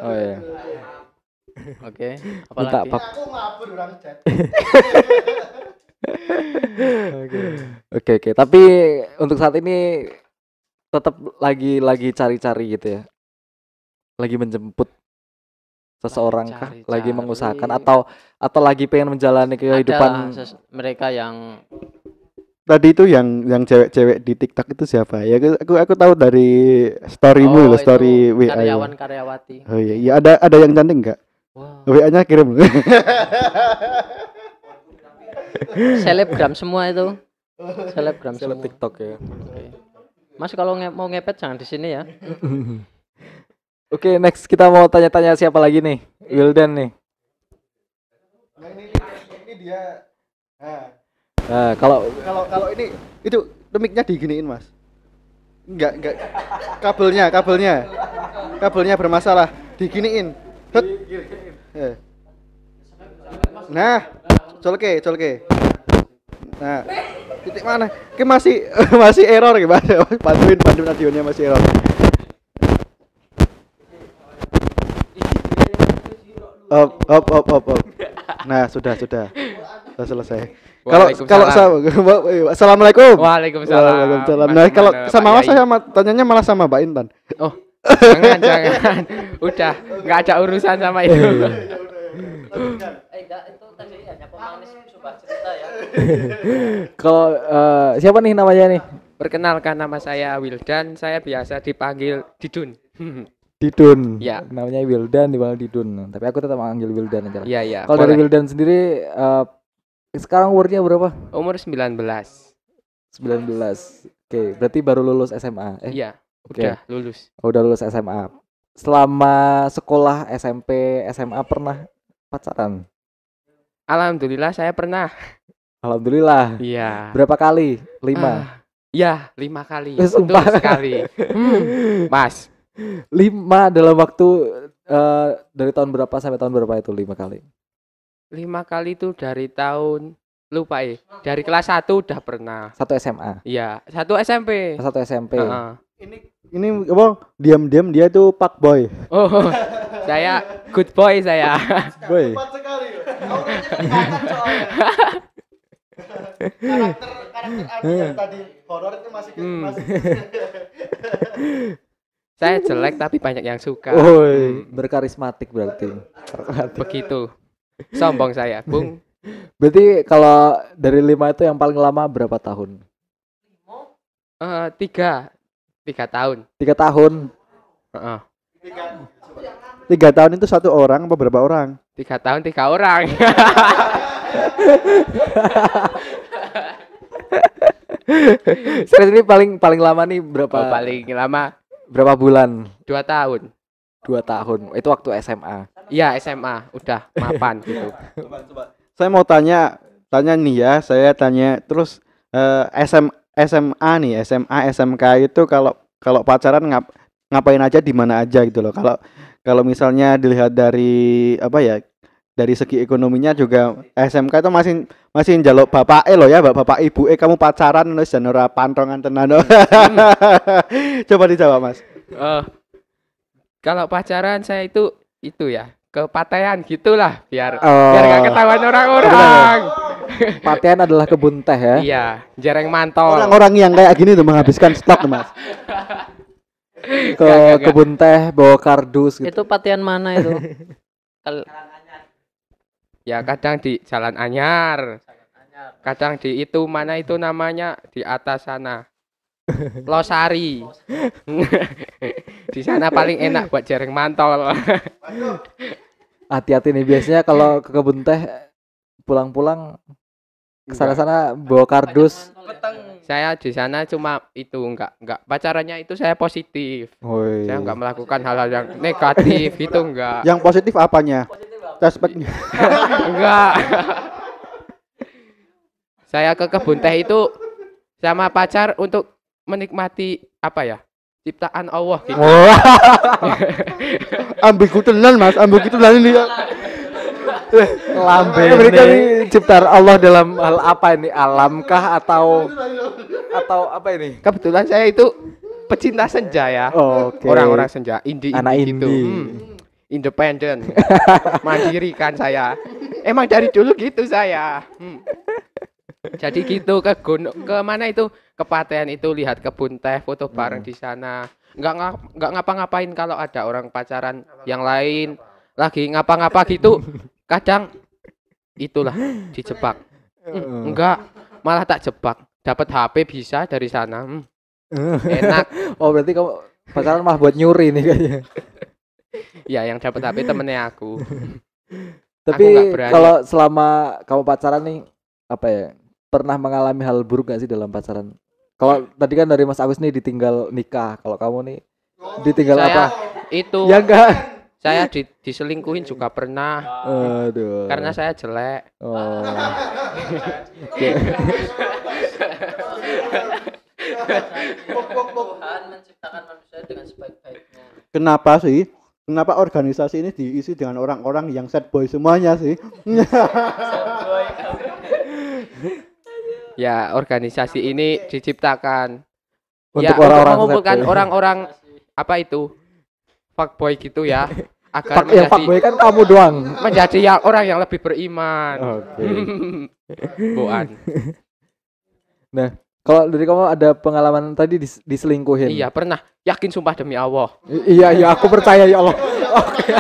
[SPEAKER 1] Oh iya.
[SPEAKER 4] Oke,
[SPEAKER 1] Minta
[SPEAKER 4] apalagi?
[SPEAKER 2] aku ngabur orang chat.
[SPEAKER 1] Oke. Tapi untuk saat ini tetap lagi cari-cari gitu ya. Lagi menjemput seseorang kah? Lagi mengusahakan atau lagi pengen menjalani kehidupan
[SPEAKER 4] mereka yang
[SPEAKER 2] Tadi itu yang cewek-cewek di TikTok itu siapa? Ya aku tahu dari storymu loh, story WA.
[SPEAKER 4] Karyawan-karyawati.
[SPEAKER 2] Oh iya, ada yang cantik enggak?
[SPEAKER 4] Wow.
[SPEAKER 2] WA-nya kirim.
[SPEAKER 4] Selebgram semua itu. Selebgram
[SPEAKER 1] seleb
[SPEAKER 4] semua.
[SPEAKER 1] TikTok ya.
[SPEAKER 4] Oke. Mas kalau mau ngepet jangan di sini ya.
[SPEAKER 1] Oke, next kita mau tanya-tanya siapa lagi nih? Wildan nih.
[SPEAKER 2] Ini dia.
[SPEAKER 1] Nah, kalau
[SPEAKER 2] ini itu mic-nya diginiin, Mas. Enggak. Kabelnya bermasalah. Diginiin. Nah, colke. Nah, titik mana? Ke masih error gimana? Bantuin radionya masih error. Up. Nah, sudah selesai. Kalau Assalamualaikum.
[SPEAKER 3] Waalaikumsalam.
[SPEAKER 2] Nah, kalau sama Mas saya tanyanya malah sama Mbak Intan.
[SPEAKER 3] Oh, jangan. Udah, nggak ada urusan sama itu.
[SPEAKER 4] Enggak, itu tadi hanya pemanis coba cerita ya.
[SPEAKER 1] kalau siapa nih namanya nih?
[SPEAKER 3] Perkenalkan, nama saya Wildan, saya biasa dipanggil Didun.
[SPEAKER 1] Didun.
[SPEAKER 3] Ya.
[SPEAKER 1] Namanya Wildan dipanggil Didun. Tapi aku tetap manggil Wildan aja lah.
[SPEAKER 3] Iya.
[SPEAKER 1] Kalau dari Wildan sendiri sekarang umurnya berapa?
[SPEAKER 3] Umur 19.
[SPEAKER 1] 19. Oke, berarti baru lulus SMA.
[SPEAKER 3] Iya,
[SPEAKER 1] Oke.
[SPEAKER 3] udah lulus.
[SPEAKER 1] Udah lulus SMA. Selama sekolah SMP, SMA pernah pacaran?
[SPEAKER 3] Alhamdulillah saya pernah.
[SPEAKER 1] Alhamdulillah.
[SPEAKER 3] Iya.
[SPEAKER 1] Berapa kali? 5.
[SPEAKER 3] Ya, 5 kali.
[SPEAKER 1] Sumpah.
[SPEAKER 3] Betul sekali. Mas,
[SPEAKER 1] 5 dalam waktu dari tahun berapa sampai tahun berapa itu 5 kali?
[SPEAKER 3] 5 kali itu dari tahun lupa dari kelas 1 udah pernah.
[SPEAKER 1] 1 SMA.
[SPEAKER 3] Iya, 1 SMP.
[SPEAKER 1] 1 SMP.
[SPEAKER 2] Ini apa? Diam-diam dia tuh pak boy.
[SPEAKER 3] Oh, saya good boy saya.
[SPEAKER 2] Boy.
[SPEAKER 1] Karakter
[SPEAKER 2] tadi horor itu masih
[SPEAKER 3] Saya jelek tapi banyak yang suka.
[SPEAKER 1] Woi, berkarismatik berarti.
[SPEAKER 3] Begitu. Sombong saya, Bung.
[SPEAKER 1] Berarti kalau dari 5 itu yang paling lama berapa tahun?
[SPEAKER 3] 3 tahun.
[SPEAKER 1] 3 tahun.
[SPEAKER 2] 3 tahun itu 1 orang apa berapa orang?
[SPEAKER 3] 3 tahun 3 orang.
[SPEAKER 1] Serius, ini paling lama nih berapa?
[SPEAKER 3] Paling lama
[SPEAKER 1] Berapa bulan?
[SPEAKER 3] 2 tahun.
[SPEAKER 1] 2 tahun. Itu waktu SMA.
[SPEAKER 3] Iya, SMA, udah mapan gitu.
[SPEAKER 2] Saya mau tanya nih ya, saya tanya terus SMA nih, SMA, SMK itu kalau pacaran ngapain aja di mana aja gitu loh. Kalau misalnya dilihat dari apa ya? Dari segi ekonominya juga SMK itu masih njaluk bapak lo ya, bapak ibu kamu pacaran wis jan ora pantongan tenan. Coba dijawab, Mas.
[SPEAKER 3] Kalau pacaran saya itu ya, kepatean gitulah biar gak ketahuan orang-orang.
[SPEAKER 1] Patean adalah kebun teh ya.
[SPEAKER 3] Iya, jereng mantol.
[SPEAKER 2] Orang-orang yang kayak gini tuh menghabiskan stok tuh, Mas.
[SPEAKER 1] Ke kebun teh bawa kardus gitu.
[SPEAKER 4] Itu patian mana itu?
[SPEAKER 3] Ya kadang di Jalan Anyar. Kadang di itu mana itu namanya di atas sana. Losari. Di sana paling enak buat jereng mantol.
[SPEAKER 1] Hati-hati nih, biasanya kalau ke kebun teh pulang-pulang ke sana-sana bawa kardus.
[SPEAKER 3] Saya di sana cuma itu enggak pacarannya itu saya positif.
[SPEAKER 1] Woi.
[SPEAKER 3] Saya enggak melakukan hal-hal yang negatif itu enggak.
[SPEAKER 2] Yang positif apanya? Aspeknya.
[SPEAKER 3] Enggak. Saya ke kebun teh itu sama pacar untuk menikmati apa ya? Ciptaan Allah gitu.
[SPEAKER 2] Oh. Ambigu tenan, Mas. Ambigu tenan ini ya.
[SPEAKER 1] Lambe mereka nih ciptaan Allah dalam hal apa ini? Alamkah atau apa ini?
[SPEAKER 3] Kebetulan saya itu pecinta senja ya.
[SPEAKER 1] Oke.
[SPEAKER 3] Orang-orang senja, indie
[SPEAKER 1] Anak
[SPEAKER 3] gitu.
[SPEAKER 1] indie.
[SPEAKER 3] Independen. Mandiri kan saya. Emang dari dulu gitu saya. Jadi gitu ke mana itu? Ke Paten itu lihat kebun teh, foto bareng di sana. Enggak ngapa-ngapain kalau ada orang pacaran yang lain lagi ngapa-ngapa gitu. Kadang itulah dijebak. Enggak, malah tak jebak. Dapat HP bisa dari sana. Enak.
[SPEAKER 1] Oh, berarti kamu pacaran malah buat nyuri nih kayaknya.
[SPEAKER 3] Ya, yang dapat HP temennya aku.
[SPEAKER 1] Tapi
[SPEAKER 3] Aku nggak berani.
[SPEAKER 1] kalau selama kamu pacaran nih apa ya? Pernah mengalami hal buruk gak sih dalam pacaran? Kalau tadi kan dari Mas Agus nih ditinggal nikah. Kalau kamu nih ditinggal
[SPEAKER 3] Saya
[SPEAKER 1] apa?
[SPEAKER 3] itu
[SPEAKER 1] Ya enggak.
[SPEAKER 3] saya diselingkuhin juga pernah.
[SPEAKER 1] Aduh.
[SPEAKER 3] Karena saya jelek.
[SPEAKER 1] Oh.
[SPEAKER 4] Tuhan menciptakan manusia dengan sebaik-baiknya.
[SPEAKER 2] Kenapa sih? Kenapa organisasi ini diisi dengan orang-orang yang sad boy semuanya sih?
[SPEAKER 3] Ya, organisasi ini diciptakan
[SPEAKER 1] Untuk
[SPEAKER 3] ya
[SPEAKER 1] orang-orang
[SPEAKER 3] untuk mengumpulkan
[SPEAKER 1] sad boy.
[SPEAKER 3] orang-orang apa itu? Fuckboy gitu ya. Agar
[SPEAKER 1] Yang fuckboy kan kamu doang.
[SPEAKER 3] menjadi yang orang yang lebih beriman.
[SPEAKER 1] Oke.
[SPEAKER 3] Boan.
[SPEAKER 1] Nah, kalau dari kamu ada pengalaman tadi diselingkuhin.
[SPEAKER 3] Iya, pernah. Yakin sumpah demi Allah.
[SPEAKER 1] Iya, aku percaya ya Allah. Oke.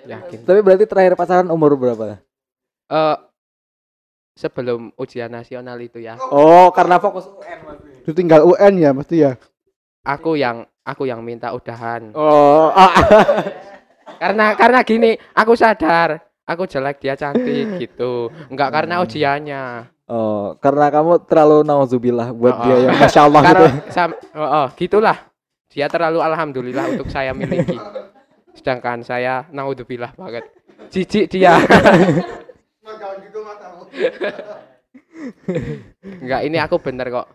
[SPEAKER 3] Yakin.
[SPEAKER 1] Tapi berarti terakhir pacaran umur berapa?
[SPEAKER 3] Sebelum ujian nasional itu ya.
[SPEAKER 1] Oh, karena fokus UN masih.
[SPEAKER 2] Ditinggal UN ya mesti ya.
[SPEAKER 3] Aku yang minta udahan.
[SPEAKER 1] Oh,
[SPEAKER 3] Karena gini, aku sadar aku jelek dia cantik gitu. Enggak karena ujiannya.
[SPEAKER 1] oh, karena kamu terlalu nauzubillah buat
[SPEAKER 3] Oh,
[SPEAKER 1] dia yang masya Allah gitu.
[SPEAKER 3] Gitulah. Dia terlalu alhamdulillah untuk saya miliki. sedangkan saya naudzubillah banget jijik dia. Enggak, ini aku bener kok,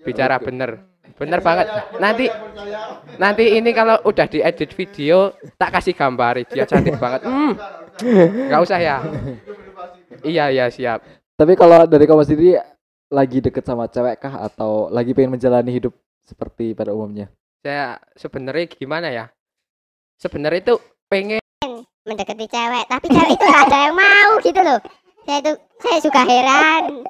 [SPEAKER 3] bicara bener banget. Nanti ini kalau udah diedit video tak kasih gambar dia cantik banget. Nggak usah ya. Iya siap.
[SPEAKER 1] Tapi kalau dari kamu sendiri lagi deket sama cewek kah atau lagi pengen menjalani hidup seperti pada umumnya?
[SPEAKER 3] Saya sebenarnya gimana ya? Sebenarnya itu pengen
[SPEAKER 5] mendekati cewek, tapi cewek itu nggak ada yang mau gitu loh. Saya suka heran.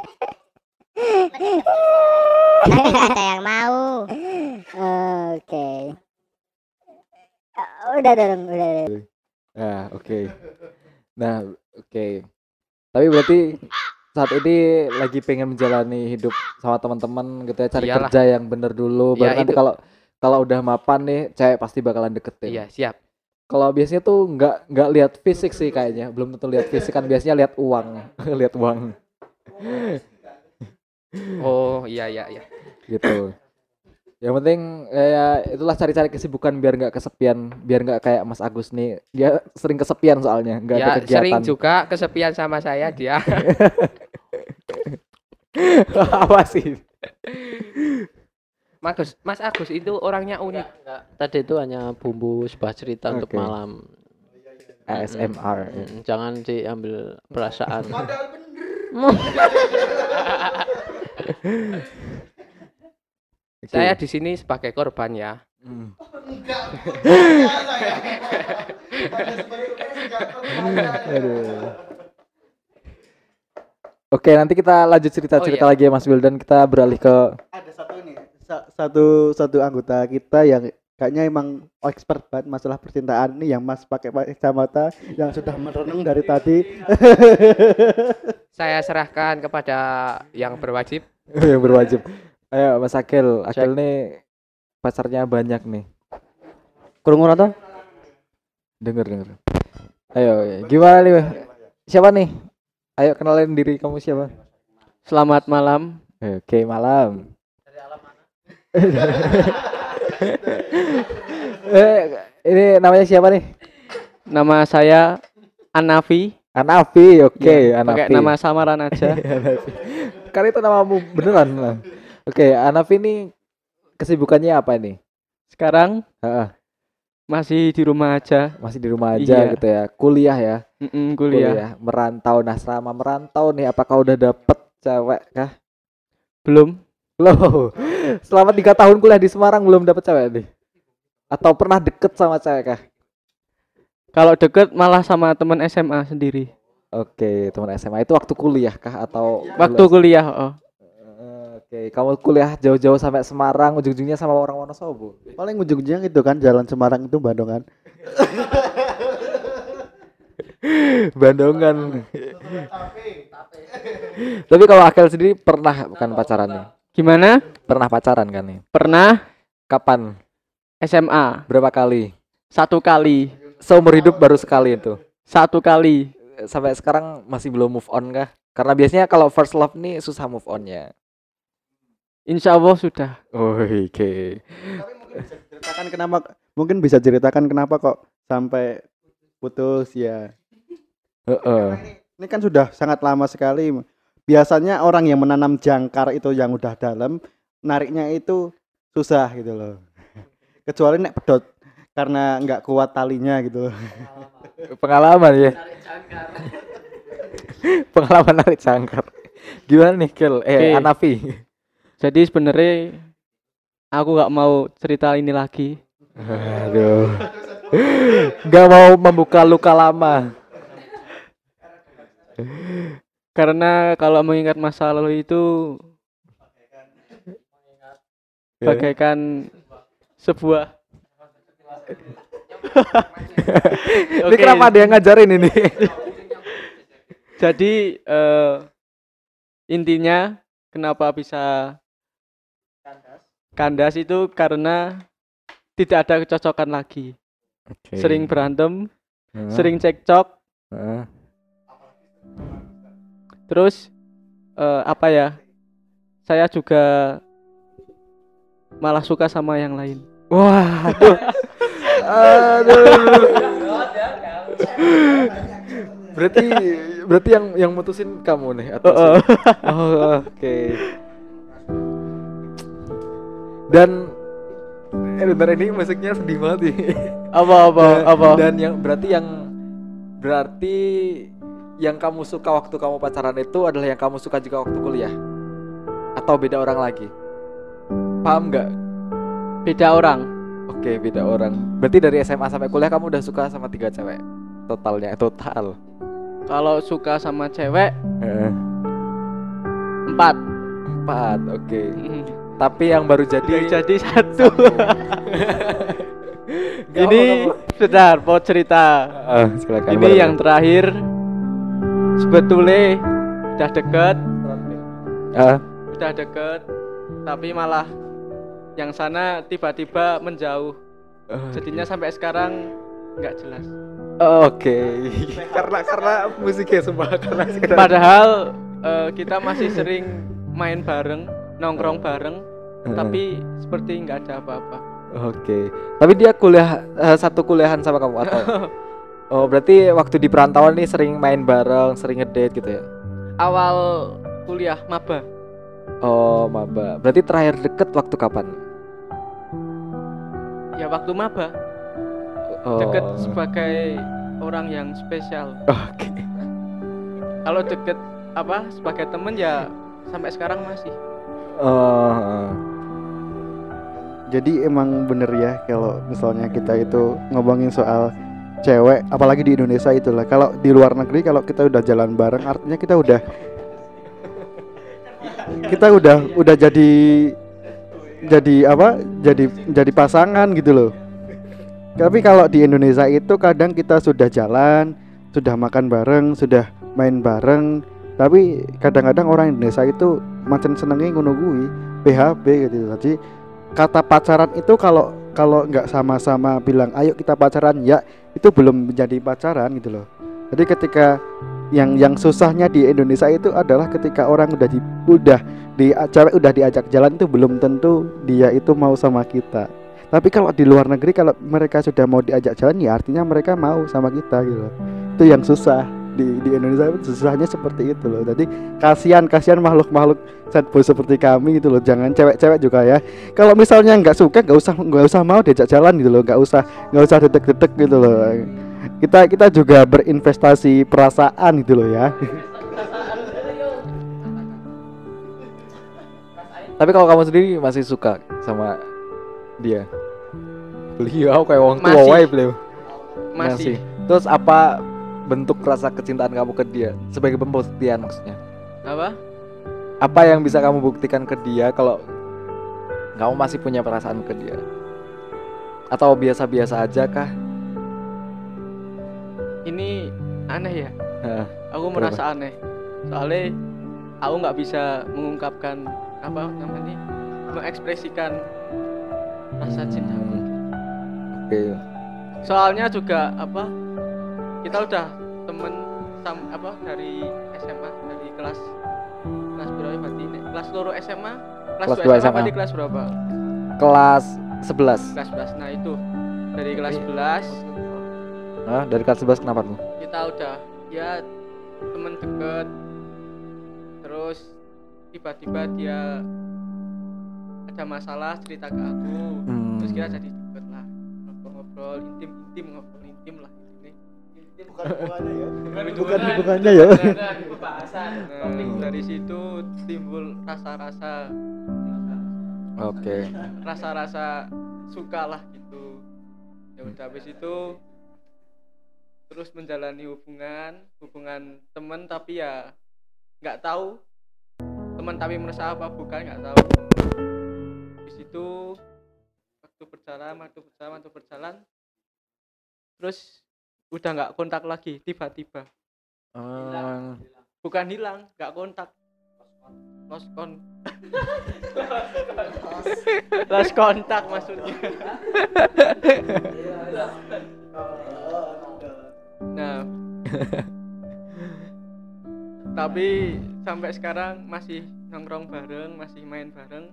[SPEAKER 5] Tapi nggak ada yang mau. Oke. Udah.
[SPEAKER 1] Nah, oke. Nah, oke. Tapi berarti saat ini lagi pengen menjalani hidup sama teman-teman gitu ya, cari
[SPEAKER 3] Iyalah.
[SPEAKER 1] kerja yang bener dulu.
[SPEAKER 3] Ya,
[SPEAKER 1] Baru nanti
[SPEAKER 3] itu.
[SPEAKER 1] kalau udah mapan nih, cewek pasti bakalan deketin.
[SPEAKER 3] Iya, siap.
[SPEAKER 1] Kalau biasanya tuh nggak lihat fisik sih kayaknya, belum tentu lihat fisik kan, biasanya lihat uang, lihat uang.
[SPEAKER 3] Oh, iya.
[SPEAKER 1] Gitu. Yang penting ya itulah, cari-cari kesibukan biar nggak kesepian, biar nggak kayak Mas Agus nih, dia sering kesepian soalnya, nggak ada
[SPEAKER 3] Ya,
[SPEAKER 1] kegiatan.
[SPEAKER 3] sering juga kesepian sama saya dia.
[SPEAKER 1] Apa sih?
[SPEAKER 3] Mas Agus itu orangnya unik.
[SPEAKER 4] Tadi itu hanya bumbu sebuah cerita untuk
[SPEAKER 1] Oke.
[SPEAKER 4] malam.
[SPEAKER 1] ASMR.
[SPEAKER 4] Jangan diambil perasaan.
[SPEAKER 1] Oke.
[SPEAKER 3] Saya di sini sebagai korban ya.
[SPEAKER 1] Hmm. Aduh. Oke, nanti kita lanjut cerita-cerita
[SPEAKER 3] Oh, iya.
[SPEAKER 1] lagi ya Mas Wildan. Kita beralih ke
[SPEAKER 2] Ada satu ini, satu anggota kita yang kayaknya emang expert banget masalah percintaan nih, yang Mas pakai kacamata yang sudah merenung dari tadi.
[SPEAKER 3] Saya serahkan kepada yang berwajib.
[SPEAKER 1] yang berwajib. Ayo Mas Akil. Akil nih pacarnya banyak nih.
[SPEAKER 2] Kurung ora?
[SPEAKER 1] Denger. Ayo, gimana nih? Siapa nih? Ayo kenalin diri kamu siapa?
[SPEAKER 4] Selamat malam.
[SPEAKER 1] Oke, malam. Ini namanya siapa nih?
[SPEAKER 4] Nama saya Anafi.
[SPEAKER 1] Anafi, oke,
[SPEAKER 4] Ya,
[SPEAKER 1] Anafi.
[SPEAKER 4] pakai nama samaran aja.
[SPEAKER 1] Anafi. Kan itu namamu beneran lah. Oke, Anafi ini kesibukannya apa nih?
[SPEAKER 4] Sekarang
[SPEAKER 1] Heeh,
[SPEAKER 4] masih di rumah aja.
[SPEAKER 1] masih di rumah aja
[SPEAKER 4] Iya.
[SPEAKER 1] gitu ya. Kuliah ya.
[SPEAKER 4] Kuliah.
[SPEAKER 1] Merantau. Nah, selama merantau nih apakah udah dapet cewek kah?
[SPEAKER 4] Belum.
[SPEAKER 1] Loh, selama 3 tahun kuliah di Semarang belum dapet cewek nih? Atau pernah deket sama cewek kah?
[SPEAKER 4] Kalau deket malah sama teman SMA sendiri.
[SPEAKER 1] Oke, teman SMA itu waktu kuliah kah atau
[SPEAKER 4] Waktu kuliah, oh.
[SPEAKER 1] Oke, kamu kuliah jauh-jauh sampai Semarang, ujung-ujungnya sama orang Wonosobo.
[SPEAKER 2] Paling ujung-ujungnya itu kan jalan Semarang itu Bandungan.
[SPEAKER 1] Bandungan. Tapi kalau Akil sendiri pernah bukan pacaran nih?
[SPEAKER 4] Gimana?
[SPEAKER 1] Pernah pacaran kan nih?
[SPEAKER 4] Pernah
[SPEAKER 1] Kapan?
[SPEAKER 4] SMA
[SPEAKER 1] Berapa kali?
[SPEAKER 4] 1 kali.
[SPEAKER 1] Seumur hidup baru sekali itu.
[SPEAKER 4] 1 kali.
[SPEAKER 1] Sampai sekarang masih belum move on kah? Karena biasanya kalau first love nih susah move onnya.
[SPEAKER 4] Insya Allah sudah.
[SPEAKER 1] Oke.
[SPEAKER 2] Mungkin bisa ceritakan kenapa kok sampai putus ya.
[SPEAKER 1] Heeh.
[SPEAKER 2] Ini kan sudah sangat lama sekali. Biasanya orang yang menanam jangkar itu yang udah dalam, nariknya itu susah gitu loh. Kecuali nek pedot karena nggak kuat talinya gitu loh.
[SPEAKER 1] Pengalaman ya. Pengalaman narik jangkar. Gimana nih, Kel?
[SPEAKER 4] Oke.
[SPEAKER 1] Anafi.
[SPEAKER 4] Jadi sebenarnya aku nggak mau cerita ini lagi.
[SPEAKER 1] Aduh. Gak mau membuka luka lama.
[SPEAKER 4] Karena kalau mengingat masa lalu itu bagaikan sebuah
[SPEAKER 1] Ini kenapa ada yang ngajarin ini?
[SPEAKER 4] Jadi intinya kenapa bisa kandas itu karena tidak ada kecocokan lagi. Sering berantem, sering cekcok, terus apa ya? Saya juga malah suka sama yang lain.
[SPEAKER 1] Wah, aduh. Aduh. Berarti yang mutusin kamu nih atau oke. Dan bentar, ini musiknya sedih banget nih.
[SPEAKER 3] Apa?
[SPEAKER 1] Dan berarti yang kamu suka waktu kamu pacaran itu adalah yang kamu suka juga waktu kuliah? Atau beda orang lagi? Paham nggak?
[SPEAKER 3] Beda orang.
[SPEAKER 1] Oke, beda orang. Berarti dari SMA sampai kuliah kamu udah suka sama 3 cewek? Total.
[SPEAKER 3] Kalau suka sama cewek
[SPEAKER 1] Heeh.
[SPEAKER 3] 4.
[SPEAKER 1] 4, oke. Tapi yang baru jadi
[SPEAKER 3] satu.
[SPEAKER 1] Gak
[SPEAKER 3] Ini
[SPEAKER 1] apa-apa.
[SPEAKER 3] sebentar, mau cerita.
[SPEAKER 1] Silakan.
[SPEAKER 3] Ini yang terakhir sebetulnya udah deket, tapi malah yang sana tiba-tiba menjauh. Jadinya sampai sekarang nggak jelas.
[SPEAKER 1] Oke. Karena musiknya semua karena sekedar.
[SPEAKER 3] Padahal kita masih sering main bareng, nongkrong bareng, tapi seperti nggak ada apa-apa.
[SPEAKER 1] Oke. Tapi dia satu kuliahan sama kamu atau? Oh, berarti waktu di perantauan nih sering main bareng, sering ngedate gitu ya?
[SPEAKER 3] Awal kuliah maba.
[SPEAKER 1] Oh, maba. Berarti terakhir deket waktu kapan?
[SPEAKER 3] Ya waktu maba.
[SPEAKER 1] Oh.
[SPEAKER 3] Deket sebagai orang yang spesial.
[SPEAKER 1] Oke.
[SPEAKER 3] Kalau deket sebagai temen ya sampai sekarang masih.
[SPEAKER 1] Oh.
[SPEAKER 2] Jadi emang bener ya kalau misalnya kita itu ngomongin soal cewek, apalagi di Indonesia itulah. Kalau di luar negeri kalau kita udah jalan bareng, artinya kita udah jadi pasangan gitu loh. Tapi kalau di Indonesia itu kadang kita sudah jalan, sudah makan bareng, sudah main bareng, tapi kadang-kadang orang Indonesia itu macam senengnya ngono kuwi, PHP gitu. Jadi kata pacaran itu kalau nggak sama-sama bilang ayo kita pacaran, ya itu belum menjadi pacaran gitu loh. Jadi ketika yang susahnya di Indonesia itu adalah ketika orang cewek udah diajak jalan itu belum tentu dia itu mau sama kita. Tapi kalau di luar negeri kalau mereka sudah mau diajak jalan ya artinya mereka mau sama kita gitu loh. Itu yang susah di Indonesia, susahnya seperti itu loh. Jadi kasihan makhluk sad boy seperti kami gitu loh. Jangan cewek-cewek juga ya. Kalau misalnya nggak suka nggak usah mau diajak jalan gitu loh. Nggak usah detek-detek gitu loh. Kita juga berinvestasi perasaan gitu loh ya.
[SPEAKER 1] Tapi kalau kamu sendiri masih suka sama dia? Beliau kayak wong tua wae beliau.
[SPEAKER 3] Masih.
[SPEAKER 1] Terus apa bentuk rasa kecintaan kamu ke dia sebagai pembuktian maksudnya? Apa yang bisa kamu buktikan ke dia kalau kamu masih punya perasaan ke dia? Atau biasa-biasa aja kah?
[SPEAKER 3] Ini aneh ya. Aku
[SPEAKER 1] Kenapa?
[SPEAKER 3] merasa aneh. Soalnya aku nggak bisa mengungkapkan mengekspresikan rasa cintaku.
[SPEAKER 1] Oke.
[SPEAKER 3] Soalnya juga kita udah temen dari SMA, dari kelas berapa berarti ini? Kelas loro SMA, kelas 2 SMA berarti kelas berapa?
[SPEAKER 1] Kelas 11.
[SPEAKER 3] Kelas 11. Nah, itu dari kelas 11
[SPEAKER 1] Dari kelas 11 kenapa tuh?
[SPEAKER 3] kita udah ya temen deket. Terus tiba-tiba dia ada masalah cerita ke aku. Terus kita jadi deket lah, ngobrol intim lah ini.
[SPEAKER 2] Bukannya ya.
[SPEAKER 3] Pembahasan. Dari situ timbul rasa-rasa.
[SPEAKER 1] Oke.
[SPEAKER 3] Rasa-rasa suka lah gitu. Ya udah habis itu terus menjalani hubungan teman, tapi ya nggak tahu teman tapi merasa apa bukan, nggak tahu. Di situ waktu berjalan terus udah nggak kontak lagi tiba-tiba. Bukan hilang, nggak kontak, lost kontak maksudnya. Nah, tapi sampai sekarang masih nongkrong bareng, masih main bareng.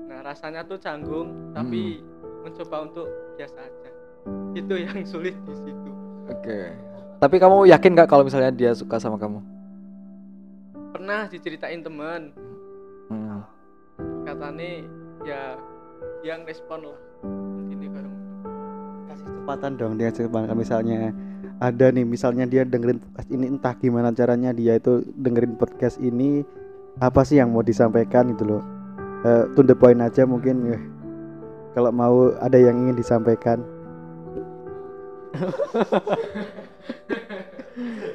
[SPEAKER 3] Nah, rasanya tuh canggung, tapi mencoba untuk biasa aja. Itu yang sulit di situ.
[SPEAKER 1] Oke. Tapi kamu yakin nggak kalau misalnya dia suka sama kamu?
[SPEAKER 3] Pernah diceritain teman,
[SPEAKER 1] Hmm.
[SPEAKER 3] katanya ya dia ngerespon lah ini bareng.
[SPEAKER 2] Kasih kesempatan dong dia kesempatan. Misalnya ada nih, misalnya dia dengerin podcast ini, entah gimana caranya dia itu dengerin podcast ini, apa sih yang mau disampaikan gitu loh. To the point aja mungkin ya. Kalau mau ada yang ingin disampaikan.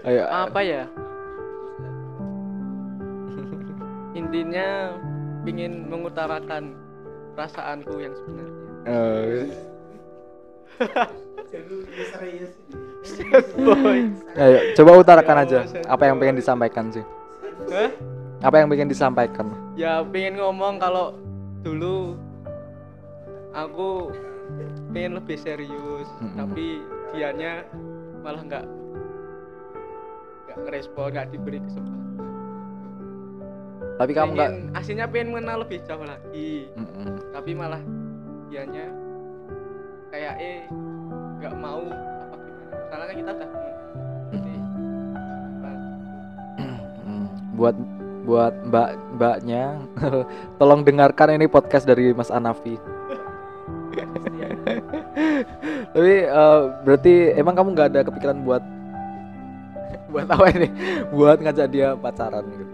[SPEAKER 1] Ayo.
[SPEAKER 3] Apa ya? Intinya ingin mengutarakan perasaanku yang sebenarnya. Boy.
[SPEAKER 1] Ayo, coba utarakan aja apa yang pengen disampaikan sih.
[SPEAKER 3] Hah?
[SPEAKER 1] Apa yang pengen disampaikan?
[SPEAKER 3] Ya pengen ngomong kalau dulu aku pengen lebih serius, tapi dianya malah nggak ngerespon, nggak diberi kesempatan.
[SPEAKER 1] Tapi kamu nggak.
[SPEAKER 3] Aslinya pengen mengenal lebih jauh lagi, tapi malah dianya kayak nggak mau apa gimana. Soalnya kan kita udah jadi
[SPEAKER 1] buat mbaknya tolong dengarkan ini podcast dari Mas Anafi. Tapi berarti emang kamu nggak ada kepikiran buat apa ini? Buat ngajak dia pacaran gitu.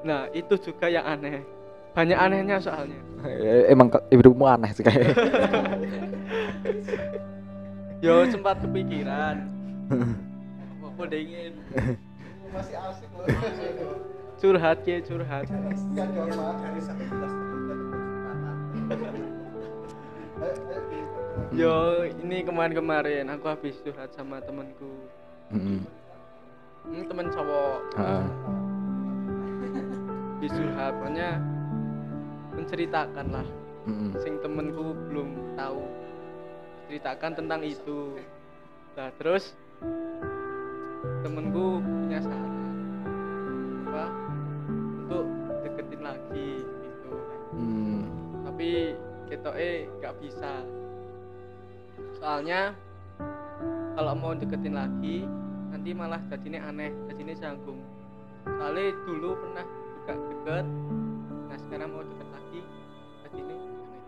[SPEAKER 3] Nah itu juga yang aneh, banyak anehnya soalnya.
[SPEAKER 1] Emang hidupmu aneh sih kayaknya.
[SPEAKER 3] Yo sempat kepikiran. Apa dingin?
[SPEAKER 2] Masih asik loh.
[SPEAKER 3] Curhat. Yo ini kemarin aku habis curhat sama temanku. Ini teman cowok. Habis curhat, makanya menceritakan lah. Sing temanku belum tahu. Ceritakan tentang itu. Nah terus temenku punya saran apa untuk deketin lagi gitu. Tapi ketoke nggak bisa. Soalnya kalau mau deketin lagi nanti malah jadinya aneh, jadinya canggung. Soalnya dulu pernah juga deket, nah sekarang mau deket lagi jadinya aneh.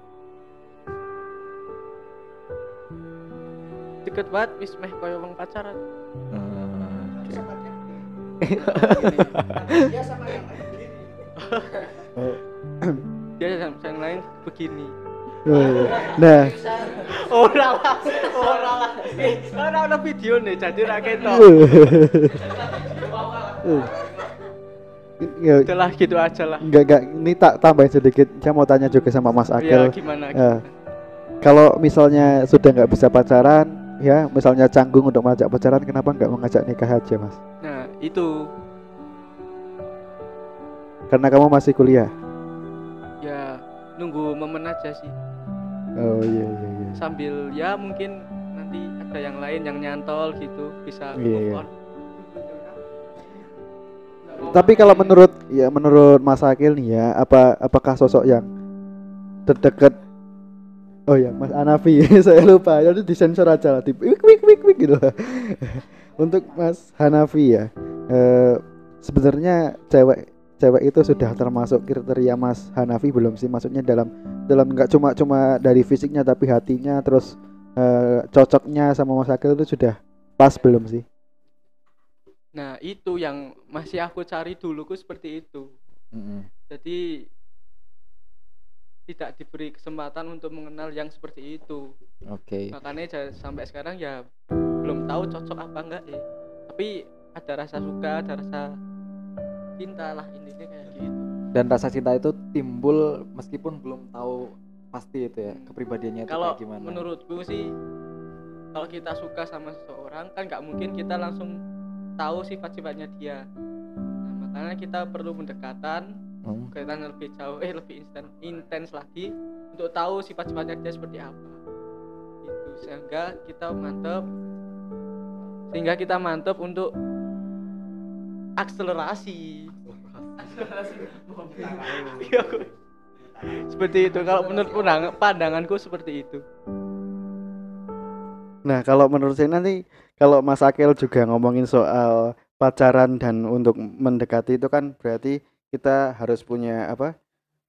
[SPEAKER 3] Deket banget wis meh koyo wong pacaran. Dia sama yang begini. Dia sama yang lain begini.
[SPEAKER 2] Nah,
[SPEAKER 3] Ora lah video nih jadi ra ketok. Udahlah gitu aja lah.
[SPEAKER 2] Enggak, ini tak tambahin sedikit. Saya mau tanya juga sama Mas Akil.
[SPEAKER 3] Ya gimana?
[SPEAKER 2] Kalau misalnya sudah nggak bisa pacaran, ya misalnya canggung untuk mengajak pacaran, kenapa nggak mengajak nikah aja, Mas?
[SPEAKER 3] Nah itu
[SPEAKER 2] Karena kamu masih kuliah.
[SPEAKER 3] ya nunggu momen aja sih.
[SPEAKER 2] Oh iya.
[SPEAKER 3] Sambil ya mungkin nanti ada yang lain yang nyantol gitu bisa
[SPEAKER 2] Iya.
[SPEAKER 3] move on.
[SPEAKER 2] Tapi kalau menurut Mas Akil nih ya, apakah sosok yang terdekat? Oh ya, Mas Anafi, saya lupa. Jadi disensor aja lah, wik gitu. Untuk Mas Hanafi ya, sebenarnya cewek itu sudah termasuk kriteria Mas Hanafi belum sih? Maksudnya dalam nggak cuma dari fisiknya tapi hatinya, terus cocoknya sama Mas Akil itu sudah pas belum sih?
[SPEAKER 3] Nah itu yang masih aku cari dulu seperti itu. Jadi tidak diberi kesempatan untuk mengenal yang seperti itu.
[SPEAKER 1] Oke.
[SPEAKER 3] Makanya sampai sekarang ya belum tahu cocok apa enggak ya. Tapi ada rasa suka, ada rasa cinta lah, intinya kayak gitu.
[SPEAKER 1] Dan rasa cinta itu timbul meskipun belum tahu pasti itu ya kepribadiannya itu
[SPEAKER 3] Kalau
[SPEAKER 1] kayak gimana.
[SPEAKER 3] menurutku sih kalau kita suka sama seseorang kan nggak mungkin kita langsung tahu sifat-sifatnya dia. Nah, makanya kita perlu pendekatan, kaitan lebih jauh, lebih intens lagi untuk tahu sifat-sifatnya dia seperti apa. Itu sehingga kita mantap untuk akselerasi. Seperti itu kalau menurut pandanganku seperti itu.
[SPEAKER 2] Nah, kalau menurut saya nanti kalau Mas Akil juga ngomongin soal pacaran dan untuk mendekati itu kan berarti kita harus punya apa?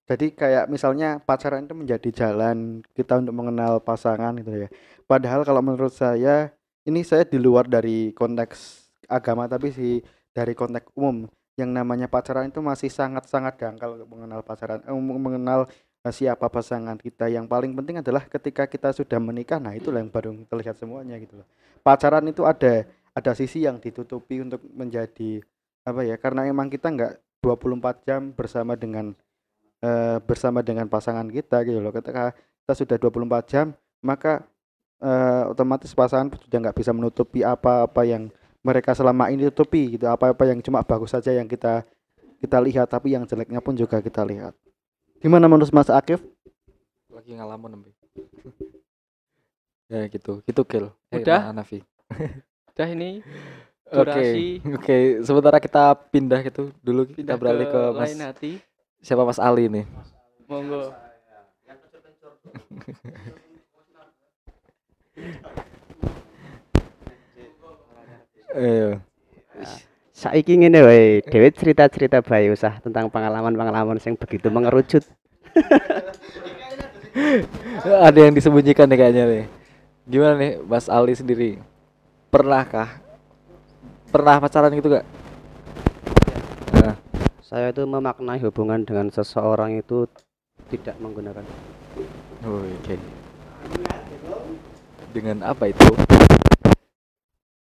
[SPEAKER 2] Jadi kayak misalnya pacaran itu menjadi jalan kita untuk mengenal pasangan gitu ya. Padahal kalau menurut saya ini saya di luar dari konteks agama tapi sih dari konteks umum yang namanya pacaran itu masih sangat-sangat dangkal untuk mengenal pacaran, mengenal siapa pasangan kita. Yang paling penting adalah ketika kita sudah menikah, nah itulah yang baru terlihat semuanya gitu loh. Pacaran itu ada sisi yang ditutupi untuk menjadi apa ya? Karena emang kita nggak 24 jam bersama dengan pasangan kita gitu loh. Ketika kita sudah 24 jam, maka otomatis pasangan sudah nggak bisa menutupi apa-apa yang mereka selama ini tutupi gitu. Apa-apa yang cuma bagus saja yang kita lihat, tapi yang jeleknya pun juga kita lihat. Gimana menurut Mas Akif?
[SPEAKER 1] Lagi ngalamun nembe. Ya gitu Kil.
[SPEAKER 3] Udah?
[SPEAKER 1] Nafi.
[SPEAKER 3] Udah ini
[SPEAKER 1] Oke.
[SPEAKER 3] durasi
[SPEAKER 1] Sementara kita pindah gitu dulu kita
[SPEAKER 3] pindah
[SPEAKER 1] beralih ke Mas
[SPEAKER 3] lain hati.
[SPEAKER 1] siapa Mas Ali nih.
[SPEAKER 3] Monggo.
[SPEAKER 1] Ayo.
[SPEAKER 6] Saiki ngene wae, dhewe cerita-cerita bae usah tentang pengalaman-pengalaman yang begitu mengerucut.
[SPEAKER 1] Ada yang disembunyikan nih kayaknya nih. Gimana nih Mas Ali sendiri? Pernah pacaran gitu gak? Nah,
[SPEAKER 6] Saya itu memaknai hubungan dengan seseorang itu tidak menggunakan.
[SPEAKER 1] oke. Dengan apa itu?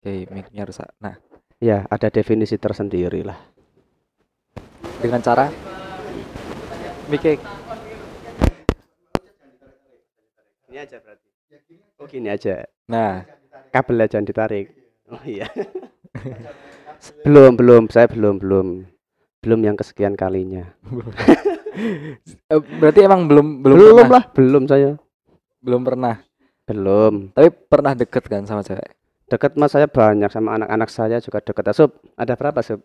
[SPEAKER 1] Oke, mic-nya rusak. Nah,
[SPEAKER 6] Ya, ada definisi tersendiri lah.
[SPEAKER 1] dengan cara mic-nya
[SPEAKER 6] Ini aja berarti. Oh gini aja,
[SPEAKER 1] nah,
[SPEAKER 6] kabelnya jangan ditarik. Oh iya. belum, saya belum yang kesekian kalinya.
[SPEAKER 1] berarti emang belum
[SPEAKER 6] Belum
[SPEAKER 1] pernah,
[SPEAKER 6] lah, belum saya.
[SPEAKER 1] belum pernah.
[SPEAKER 6] Belum.
[SPEAKER 1] Tapi pernah deket kan sama cewek?
[SPEAKER 6] Deket mas saya banyak, sama anak-anak saya juga deket. Sub, ada berapa Sub?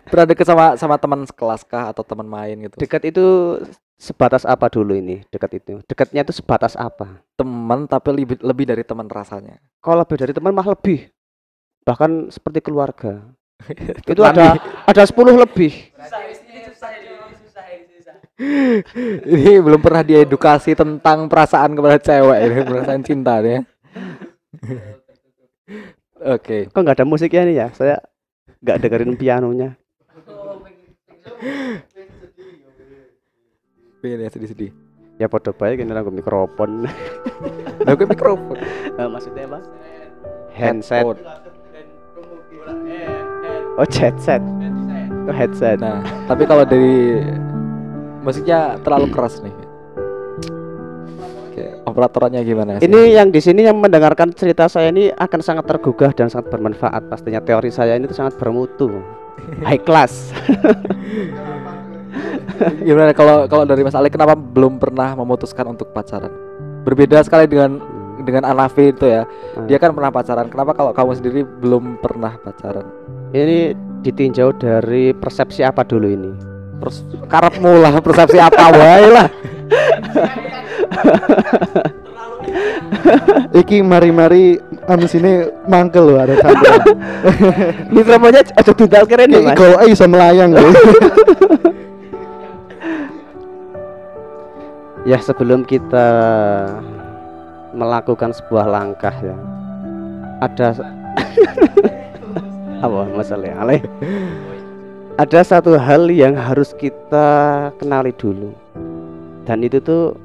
[SPEAKER 1] Pernah deket sama teman sekelas kah atau teman main gitu?
[SPEAKER 6] Dekat itu sebatas apa dulu ini? Dekat itu. Dekatnya itu sebatas apa?
[SPEAKER 1] Teman tapi lebih dari teman rasanya.
[SPEAKER 6] Kalau lebih dari teman mah lebih. Bahkan seperti keluarga. Itu
[SPEAKER 1] Mami.
[SPEAKER 6] ada 10 lebih.
[SPEAKER 1] Ini belum pernah diedukasi tentang perasaan kepada cewek ini, perasaan cinta ya. Oke.
[SPEAKER 6] Kok nggak ada musiknya nih ya? Saya nggak dengerin pianonya.
[SPEAKER 1] Pengen ya sedih-sedih.
[SPEAKER 6] Ya podo bae kene nganggo mikrofon.
[SPEAKER 1] Lah ke mikrofon.
[SPEAKER 6] Maksudnya apa? Handset.
[SPEAKER 1] Headphone.
[SPEAKER 6] Oh, headset. Oh, headset.
[SPEAKER 1] Nah, tapi kalau dari musiknya terlalu keras nih. Oke, operatorannya gimana sih?
[SPEAKER 6] Ini yang di sini yang mendengarkan cerita saya ini akan sangat tergugah dan sangat bermanfaat. Pastinya teori saya ini tuh sangat bermutu. High class.
[SPEAKER 1] Gimana kalau dari Mas Ali kenapa belum pernah memutuskan untuk pacaran? Berbeda sekali dengan Anafi itu ya. Dia kan pernah pacaran. Kenapa kalau kamu sendiri belum pernah pacaran?
[SPEAKER 6] Ini ditinjau dari persepsi apa dulu ini?
[SPEAKER 1] Terus karepmu lah persepsi apa wae lah.
[SPEAKER 2] Iki mari-mari anu sini mangkel loh ada sampean.
[SPEAKER 6] Mikrofonnya aja dudal keren ya,
[SPEAKER 2] Iki
[SPEAKER 6] Mas.
[SPEAKER 2] kalau iso melayang loh.
[SPEAKER 6] Ya, sebelum kita melakukan sebuah langkah ya, ada apa masalahnya? Ada satu hal yang harus kita kenali dulu, dan itu tuh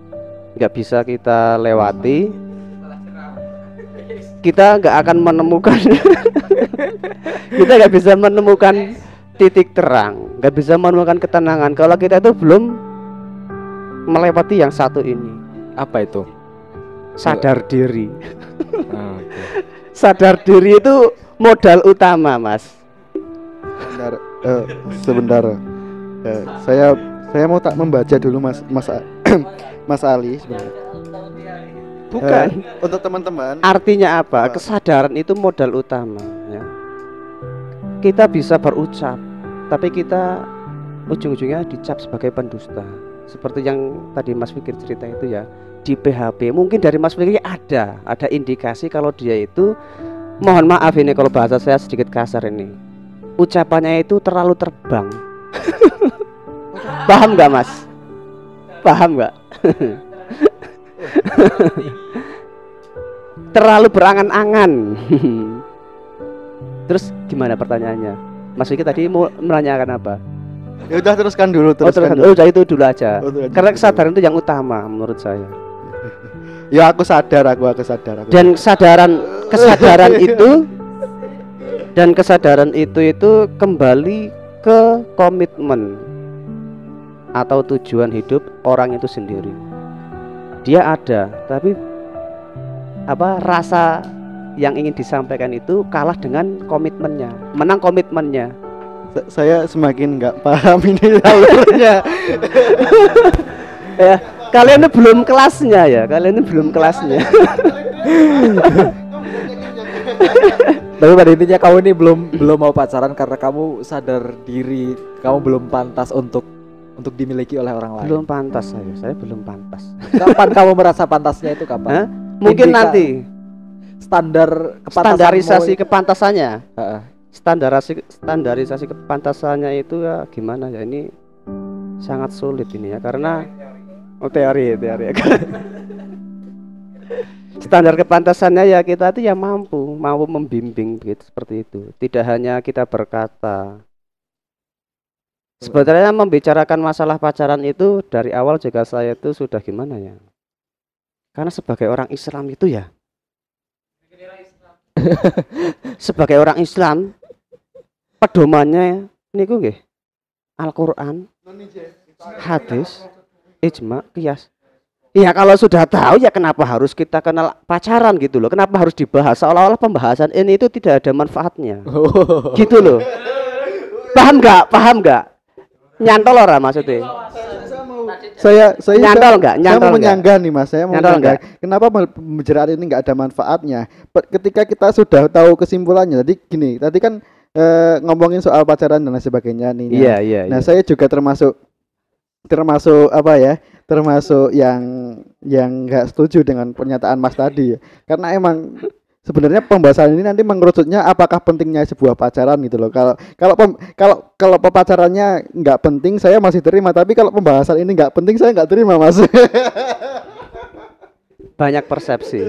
[SPEAKER 6] nggak bisa kita lewati. Kita nggak akan menemukan kita nggak bisa menemukan titik terang, nggak bisa menemukan ketenangan kalau kita itu belum melewati yang satu ini.
[SPEAKER 1] Apa itu?
[SPEAKER 6] Sadar diri.
[SPEAKER 1] Oh, oke.
[SPEAKER 6] Sadar diri itu modal utama, Mas.
[SPEAKER 2] Sebentar. Saya mau tak membaca dulu Mas Ali sebenarnya.
[SPEAKER 6] Bukan.
[SPEAKER 2] Untuk teman-teman.
[SPEAKER 6] Artinya apa? Kesadaran itu modal utama ya. Kita bisa berucap, tapi kita ujung-ujungnya dicap sebagai pendusta. Seperti yang tadi Mas Fikir cerita itu ya, di PHP mungkin dari Mas Fikir ada indikasi kalau dia itu, mohon maaf ini kalau bahasa saya sedikit kasar ini, ucapannya itu terlalu terbang. Paham nggak Mas? Paham nggak? Terlalu berangan-angan. Terus gimana pertanyaannya? Mas Fikir tadi mau menanyakan apa?
[SPEAKER 2] Ya udah teruskan dulu,
[SPEAKER 6] Udah itu dulu aja.
[SPEAKER 2] Oh,
[SPEAKER 6] Karena kesadaran itu yang utama menurut saya.
[SPEAKER 2] Ya aku sadar.
[SPEAKER 6] Dan kesadaran itu kembali ke komitmen atau tujuan hidup orang itu sendiri. Dia ada, tapi rasa yang ingin disampaikan itu kalah dengan komitmennya, menang komitmennya.
[SPEAKER 2] Saya semakin nggak paham ini alurnya.
[SPEAKER 6] Ya, kalian ini belum kelasnya.
[SPEAKER 1] Tapi pada intinya kamu ini belum mau pacaran karena kamu sadar diri kamu belum pantas untuk dimiliki oleh orang lain.
[SPEAKER 6] Belum pantas saya belum pantas.
[SPEAKER 1] Kapan kamu merasa pantasnya itu kapan?
[SPEAKER 6] Mungkin nanti
[SPEAKER 1] standarisasi
[SPEAKER 6] kepantasannya. Standarisasi kepantasannya itu ya gimana ya, ini sangat sulit ini ya, karena teori ya. Standar kepantasannya ya kita itu ya mampu membimbing begitu, seperti itu. Tidak hanya kita berkata. Sebenarnya membicarakan masalah pacaran itu dari awal juga saya itu sudah gimana ya, karena sebagai orang Islam itu ya, sebagai orang Islam pedomannya niku nggih Al-Qur'an, hadis, ijma, qiyas. Ya kalau sudah tahu ya kenapa harus kita kenal pacaran gitu loh. Kenapa harus dibahas seolah-olah pembahasan ini itu tidak ada manfaatnya. Gitu loh. Paham nggak? Nyantol ora maksudnya?
[SPEAKER 2] Saya
[SPEAKER 6] nyantol nggak?
[SPEAKER 2] Saya mau menyanggah nih Mas. Saya mau menyanggah.
[SPEAKER 6] Enggak?
[SPEAKER 2] Kenapa pembicaraan ini nggak ada manfaatnya? Ketika kita sudah tahu kesimpulannya. Jadi gini, tadi kan ngomongin soal pacaran dan lain sebagainya nih.
[SPEAKER 6] Iya.
[SPEAKER 2] Nah, saya juga termasuk yang nggak setuju dengan pernyataan Mas tadi ya. Karena emang sebenarnya pembahasan ini nanti mengerucutnya apakah pentingnya sebuah pacaran gitu loh. Kalau pacarannya nggak penting saya masih terima, tapi kalau pembahasan ini nggak penting saya nggak terima Mas.
[SPEAKER 6] Banyak persepsi.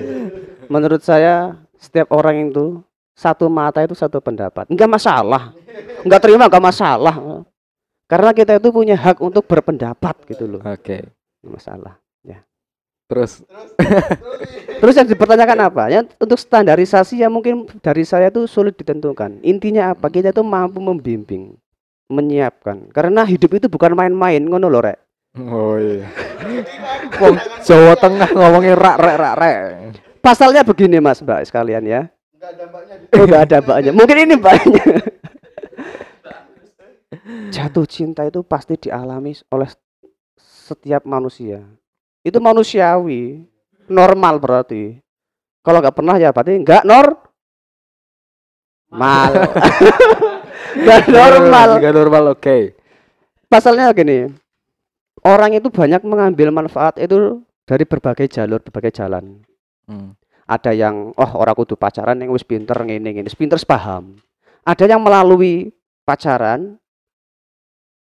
[SPEAKER 6] Menurut saya setiap orang itu satu mata itu satu pendapat. Enggak masalah. Enggak terima enggak masalah. Karena kita itu punya hak untuk berpendapat gitu loh.
[SPEAKER 1] Oke.
[SPEAKER 6] Masalah ya.
[SPEAKER 1] Terus
[SPEAKER 6] yang dipertanyakan apa? Ya untuk standarisasi ya mungkin dari saya itu sulit ditentukan. Intinya apa? Kita itu mampu membimbing, menyiapkan. Karena hidup itu bukan main-main, ngono lho rek.
[SPEAKER 1] Oh iya. Wong Jawa Tengah ngomongin rak.
[SPEAKER 6] Pasalnya begini Mas Mbak sekalian ya. Enggak ada mbaknya. Mungkin ini mbaknya. Jatuh cinta itu pasti dialami oleh setiap manusia. Itu manusiawi, normal berarti. Kalau nggak pernah ya berarti nggak normal. Nggak normal.
[SPEAKER 1] Oke.
[SPEAKER 6] Pasalnya gini, orang itu banyak mengambil manfaat itu dari berbagai jalur, berbagai jalan. Ada yang orang kudu pacaran yang wis pinter ngene, pinter sepaham. Ada yang melalui pacaran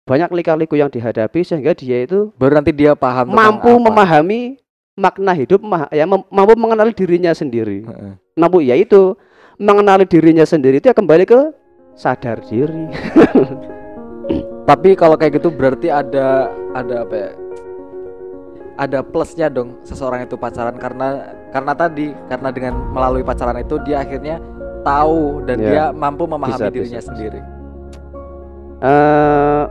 [SPEAKER 6] banyak lika-liku yang dihadapi sehingga dia itu
[SPEAKER 1] baru nanti dia paham
[SPEAKER 6] mampu memahami makna hidup, mampu mengenali dirinya sendiri. Mampu yaitu mengenali dirinya sendiri itu ya kembali ke sadar diri.
[SPEAKER 1] Tapi kalau kayak gitu berarti ada apa ya? Ada plusnya dong seseorang itu pacaran karena dengan melalui pacaran itu dia akhirnya tahu dan dia mampu memahami dirinya sendiri.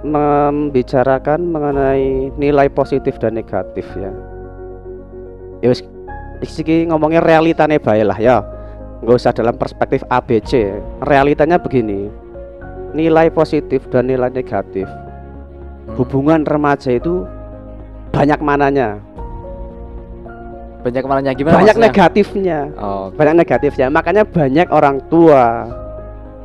[SPEAKER 6] Membicarakan mengenai nilai positif dan negatif ya. Ya wis iki ngomongin realitane bae lah ya. Enggak usah dalam perspektif ABC. Realitanya begini. Nilai positif dan nilai negatif. Hubungan remaja itu banyak mananya.
[SPEAKER 1] Banyak mananya gimana?
[SPEAKER 6] Banyak maksudnya? Negatifnya. Banyak negatifnya. Makanya banyak orang tua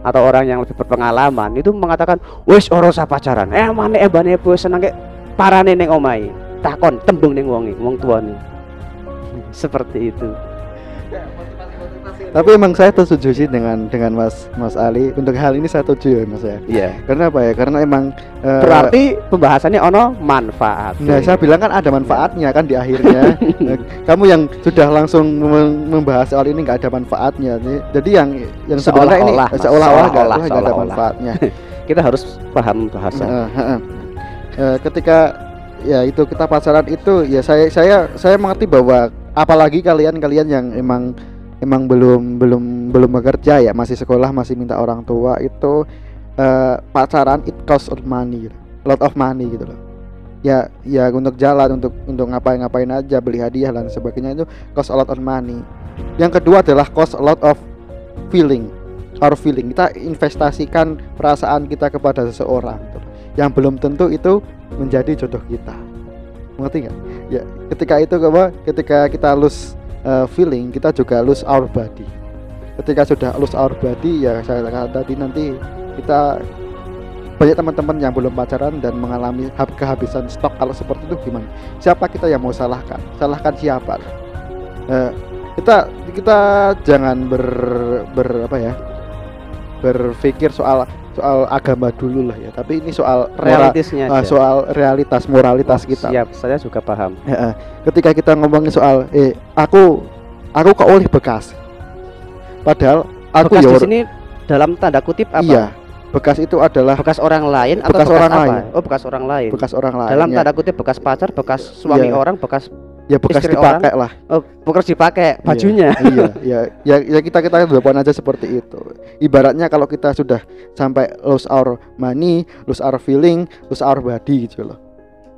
[SPEAKER 6] atau orang yang lebih berpengalaman itu mengatakan wis ora usah pacaran. Mane embane bos seneng parane ning omahe. Takon tembung ning wong tuane. Seperti itu.
[SPEAKER 2] Tapi emang saya setuju sih dengan Mas Ali. Untuk hal ini saya setuju ya Mas ya.
[SPEAKER 6] Iya.
[SPEAKER 2] Karena apa ya? Karena emang
[SPEAKER 6] berarti pembahasannya ono manfaat.
[SPEAKER 2] Nah, saya bilang kan ada manfaatnya kan di akhirnya. Kamu yang sudah langsung membahas soal ini nggak ada manfaatnya. Jadi yang sebenarnya ini seolah-olah nggak ada manfaatnya.
[SPEAKER 6] Kita harus paham bahasa.
[SPEAKER 2] Ketika ya itu kita pacaran itu ya saya mengerti bahwa apalagi kalian yang emang belum bekerja ya, masih sekolah, masih minta orang tua itu pacaran it cost of money, lot of money gitu loh. Ya untuk jalan, untuk ngapain aja, beli hadiah dan sebagainya itu cost a lot of money. Yang kedua adalah cost a lot of feeling. Kita investasikan perasaan kita kepada seseorang gitu loh, yang belum tentu itu menjadi jodoh kita. Mengerti nggak? Ya ketika kita lose feeling, kita juga lose our body. Ketika sudah lose our body, ya saya katakan tadi, nanti kita banyak teman-teman yang belum pacaran dan mengalami kehabisan stok. Kalau seperti itu gimana? Siapa kita yang mau salahkan? Salahkan siapa? Kita jangan berpikir soal agama dulu lah ya, tapi ini soal
[SPEAKER 6] realitasnya aja.
[SPEAKER 2] Soal realitas moralitas kita.
[SPEAKER 6] Siap, saya juga paham.
[SPEAKER 2] Ketika kita ngomongin soal aku kok oleh bekas, padahal aku
[SPEAKER 6] bekas
[SPEAKER 2] ya
[SPEAKER 6] di sini dalam tanda kutip apa?
[SPEAKER 2] Iya, bekas itu adalah
[SPEAKER 6] bekas orang lain atau
[SPEAKER 2] bekas orang
[SPEAKER 6] apa?
[SPEAKER 2] lain.
[SPEAKER 6] Oh, bekas orang lain.
[SPEAKER 2] Bekas orang lain.
[SPEAKER 6] Dalam
[SPEAKER 2] ya.
[SPEAKER 6] tanda kutip bekas pacar, bekas suami orang, bekas
[SPEAKER 2] bekas
[SPEAKER 6] istri
[SPEAKER 2] dipakai lah.
[SPEAKER 6] Oh, bekas dipakai bajunya.
[SPEAKER 2] Ya kita depan aja seperti itu. Ibaratnya kalau kita sudah sampai lose our money, lose our feeling, lose our body gitu loh.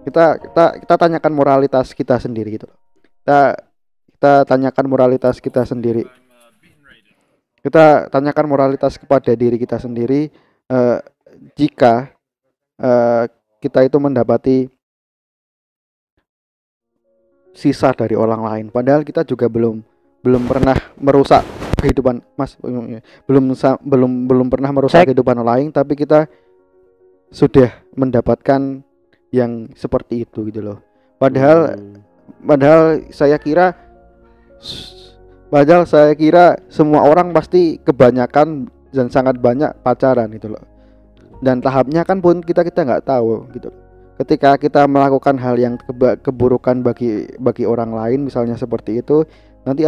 [SPEAKER 2] Kita tanyakan moralitas kita sendiri gitu loh. Kita tanyakan moralitas kita sendiri. Kita tanyakan moralitas kepada diri kita sendiri, jika kita itu mendapati sisa dari orang lain, padahal kita juga belum pernah merusak kehidupan belum pernah merusak kehidupan orang lain, tapi kita sudah mendapatkan yang seperti itu gitu loh. Padahal saya kira semua orang pasti kebanyakan dan sangat banyak pacaran gitu loh. Dan tahapnya kan pun kita nggak tahu gitu. Ketika kita melakukan hal yang keburukan bagi orang lain, misalnya seperti itu, nanti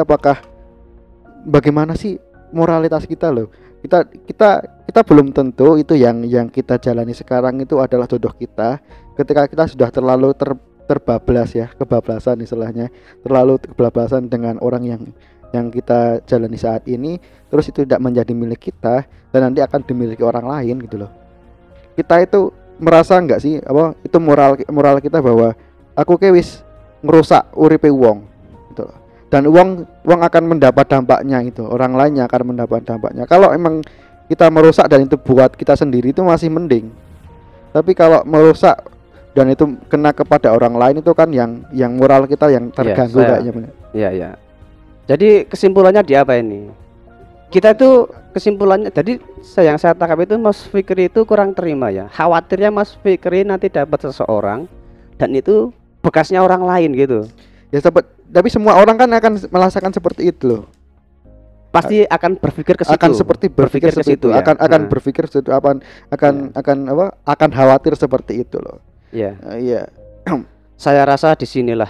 [SPEAKER 2] bagaimana sih moralitas kita loh? Kita belum tentu itu yang kita jalani sekarang itu adalah jodoh kita. Ketika kita sudah terlalu kebablasan istilahnya, terlalu kebablasan dengan orang yang kita jalani saat ini, terus itu tidak menjadi milik kita dan nanti akan dimiliki orang lain gitu loh. Kita itu merasa enggak sih itu moral kita bahwa aku wis ngerusak uripe wong gitu loh. Dan uang akan mendapat dampaknya itu, orang lainnya akan mendapat dampaknya. Kalau emang kita merusak dan itu buat kita sendiri itu masih mending. Tapi kalau merusak dan itu kena kepada orang lain itu kan yang moral kita yang terganggu kayaknya.
[SPEAKER 6] Iya. Jadi kesimpulannya di apa ini? Kita itu kesimpulannya, jadi yang saya tangkap itu Mas Fikri itu kurang terima ya. Khawatirnya Mas Fikri nanti dapat seseorang dan itu bekasnya orang lain gitu.
[SPEAKER 2] Ya tapi semua orang kan akan merasakan seperti itu loh.
[SPEAKER 6] Pasti akan berpikir ke situ.
[SPEAKER 2] Akan seperti berpikir ke situ ya. Akan berpikir situ akan khawatir seperti itu loh.
[SPEAKER 6] Iya.
[SPEAKER 2] Iya.
[SPEAKER 6] Saya rasa disinilah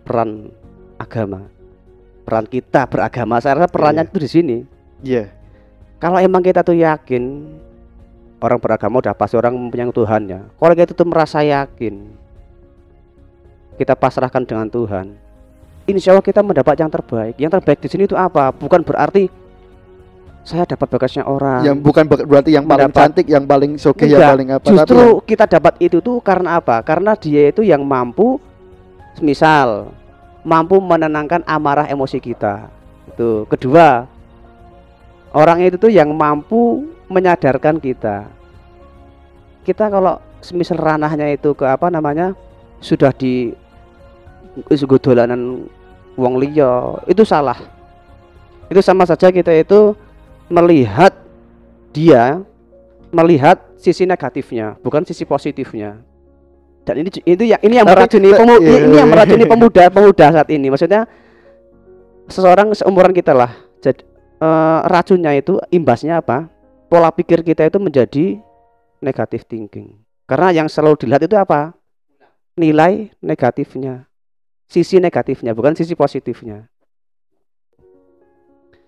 [SPEAKER 6] peran agama. Peran kita beragama, saya rasa perannya itu di sini.
[SPEAKER 2] Iya.
[SPEAKER 6] Kalau emang kita tuh yakin orang beragama udah pasti orang mempunyai Tuhannya. Kalau kita tuh merasa yakin, kita pasrahkan dengan Tuhan, insya Allah kita mendapat yang terbaik. Yang terbaik di sini itu apa? Bukan berarti saya dapat bekasnya orang. Yang
[SPEAKER 2] bukan berarti yang paling cantik, yang paling sugih, yang paling apa.
[SPEAKER 6] Justru kita dapat itu tuh karena apa? Karena dia itu yang mampu, misal mampu menenangkan amarah emosi kita. Itu. Kedua, orang itu tuh yang mampu menyadarkan kita. Kita kalau semisal ranahnya itu ke sudah di dolanan wong liya, itu salah. Itu sama saja kita itu melihat melihat sisi negatifnya, bukan sisi positifnya. Dan ini yang meracuni ini yang meracuni pemuda saat ini. Maksudnya seseorang seumuran kita lah. Jadi racunnya itu imbasnya apa? Pola pikir kita itu menjadi negative thinking. Karena yang selalu dilihat itu apa? Nilai negatifnya, sisi negatifnya, bukan sisi positifnya.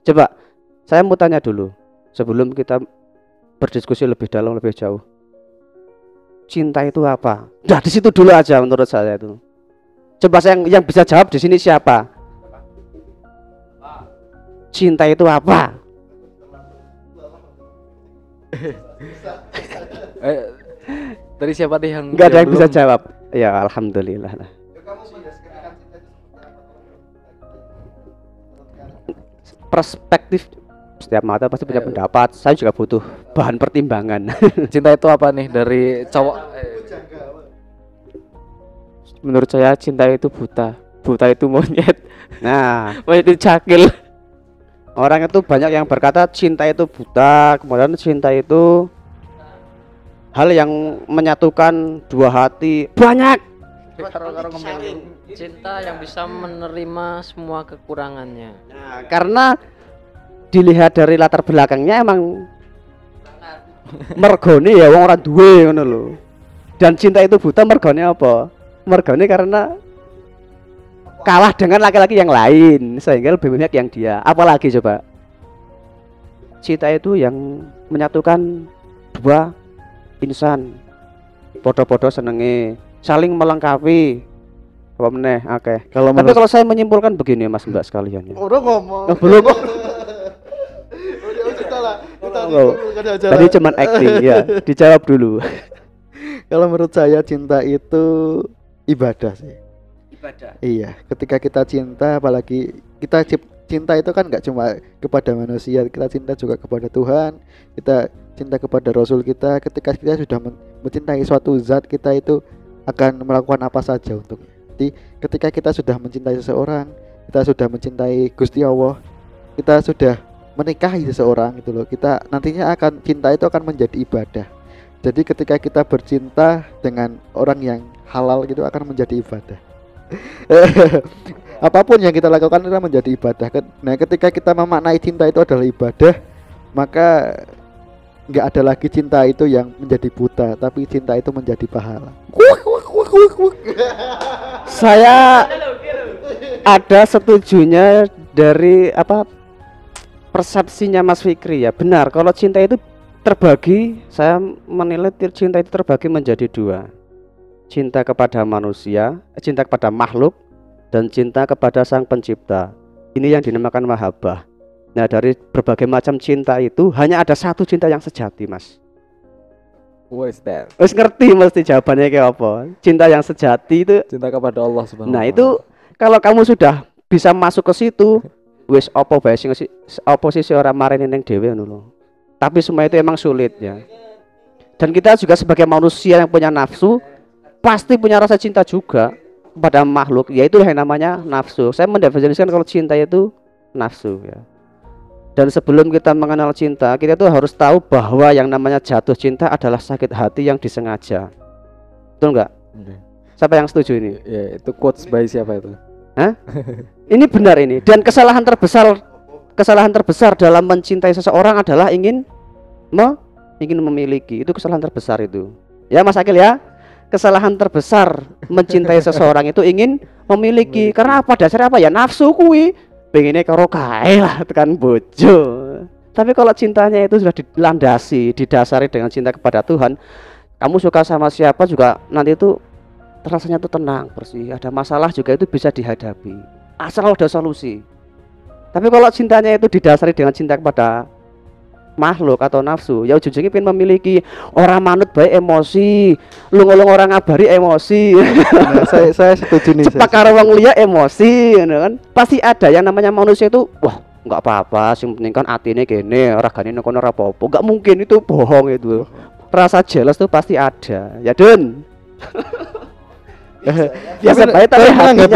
[SPEAKER 6] Coba saya mau tanya dulu sebelum kita berdiskusi lebih dalam lebih jauh. Cinta itu apa? Nah, di situ dulu aja menurut saya itu. Coba yang bisa jawab di sini siapa? Cinta itu apa?
[SPEAKER 1] Tadi siapa nih yang
[SPEAKER 6] Enggak ada yang bisa jawab. Ya alhamdulillah lah. Perspektif setiap mata pasti punya pendapat. Saya juga butuh bahan pertimbangan.
[SPEAKER 1] Cinta itu apa nih dari cowok?
[SPEAKER 3] Menurut saya cinta itu buta itu monyet.
[SPEAKER 6] Nah,
[SPEAKER 3] Monyet itu cakil.
[SPEAKER 6] orang itu banyak yang berkata cinta itu buta, kemudian cinta itu hal yang menyatukan dua hati. Banyak.
[SPEAKER 4] Cinta yang bisa menerima semua kekurangannya.
[SPEAKER 6] Nah, karena dilihat dari latar belakangnya emang mergone ya wong ora duwe ngono lho. Dan cinta itu buta mergone apa? Mergone karena kalah dengan laki-laki yang lain sehingga lebih banyak yang dia. Apalagi coba? Cinta itu yang menyatukan dua insan podo-podo senenge, saling melengkapi. Apa meneh? Oke. Tapi kalau saya menyimpulkan begini Mas Mbak sekalian ya.
[SPEAKER 2] Udah ngomong.
[SPEAKER 6] Belum.
[SPEAKER 2] Oh,
[SPEAKER 6] Tadi cuman acting ya. Dijawab dulu.
[SPEAKER 2] kalau menurut saya cinta itu ibadah sih.
[SPEAKER 6] Ibadah.
[SPEAKER 2] Iya, ketika kita cinta, apalagi kita cinta itu kan nggak cuma kepada manusia, kita cinta juga kepada Tuhan, kita cinta kepada Rasul kita. Ketika kita sudah mencintai suatu zat, kita itu akan melakukan apa saja untuknya. Jadi ketika kita sudah mencintai seseorang, kita sudah mencintai Gusti Allah, kita sudah menikahi seseorang gitu loh, kita nantinya akan cinta itu akan menjadi ibadah. Jadi ketika kita bercinta dengan orang yang halal gitu akan menjadi ibadah. Apapun yang kita lakukan itu menjadi ibadah. Nah, ketika kita memaknai cinta itu adalah ibadah, maka nggak ada lagi cinta itu yang menjadi buta, tapi cinta itu menjadi pahala.
[SPEAKER 6] Saya ada setujunya dari apa persepsinya Mas Fikri ya. Benar, kalau cinta itu terbagi, saya menilai cinta itu terbagi menjadi dua. Cinta kepada manusia, cinta kepada makhluk, dan cinta kepada Sang Pencipta. Ini yang dinamakan mahabbah. Nah, dari berbagai macam cinta itu hanya ada satu cinta yang sejati, Mas.
[SPEAKER 1] What is that?
[SPEAKER 6] Wis ngerti mesti jawabannya kayak apa. Cinta yang sejati itu
[SPEAKER 1] Cinta kepada Allah Subhanahu.
[SPEAKER 6] nah, itu kalau kamu sudah bisa masuk ke situ, wis apa bae sing oposisi ora mareni ning dhewe ngono lho. Tapi semua itu emang sulit ya. Dan kita juga sebagai manusia yang punya nafsu pasti punya rasa cinta juga pada makhluk, yaitu yang namanya nafsu. Saya mendefinisikan kalau cinta itu nafsu ya. Dan sebelum kita mengenal cinta, kita tuh harus tahu bahwa yang namanya jatuh cinta adalah sakit hati yang disengaja. Betul nggak? Siapa yang setuju ini?
[SPEAKER 1] Ya, itu quotes by siapa itu?
[SPEAKER 6] Hah? Ini benar ini. Dan kesalahan terbesar dalam mencintai seseorang adalah ingin memiliki. Itu kesalahan terbesar itu. Ya Mas Akil ya. Kesalahan terbesar mencintai seseorang itu ingin memiliki. Karena apa? Dasarnya apa ya? Nafsu kuwi. Pengennya karo kae lah tekan bojo. Tapi kalau cintanya itu sudah dilandasi, didasari dengan cinta kepada Tuhan, kamu suka sama siapa juga nanti itu rasanya tuh tenang, bersih. Ada masalah juga itu bisa dihadapi. Asal ada solusi. Tapi kalau cintanya itu didasari dengan cinta kepada makhluk atau nafsu, ya ujung-ujungnya pengen memiliki, orang manut baik emosi, lung-lung orang ngabari emosi.
[SPEAKER 2] Nah, saya setuju nih.
[SPEAKER 6] Cepak karo wong liya emosi, kan? Pasti ada yang namanya manusia itu, wah nggak apa-apa, sing penting kan atine kene, ragane nang kono ora apa-apa. Nggak mungkin, itu bohong itu. Rasa jealous tuh pasti ada, ya Dun. Biasa baik tapi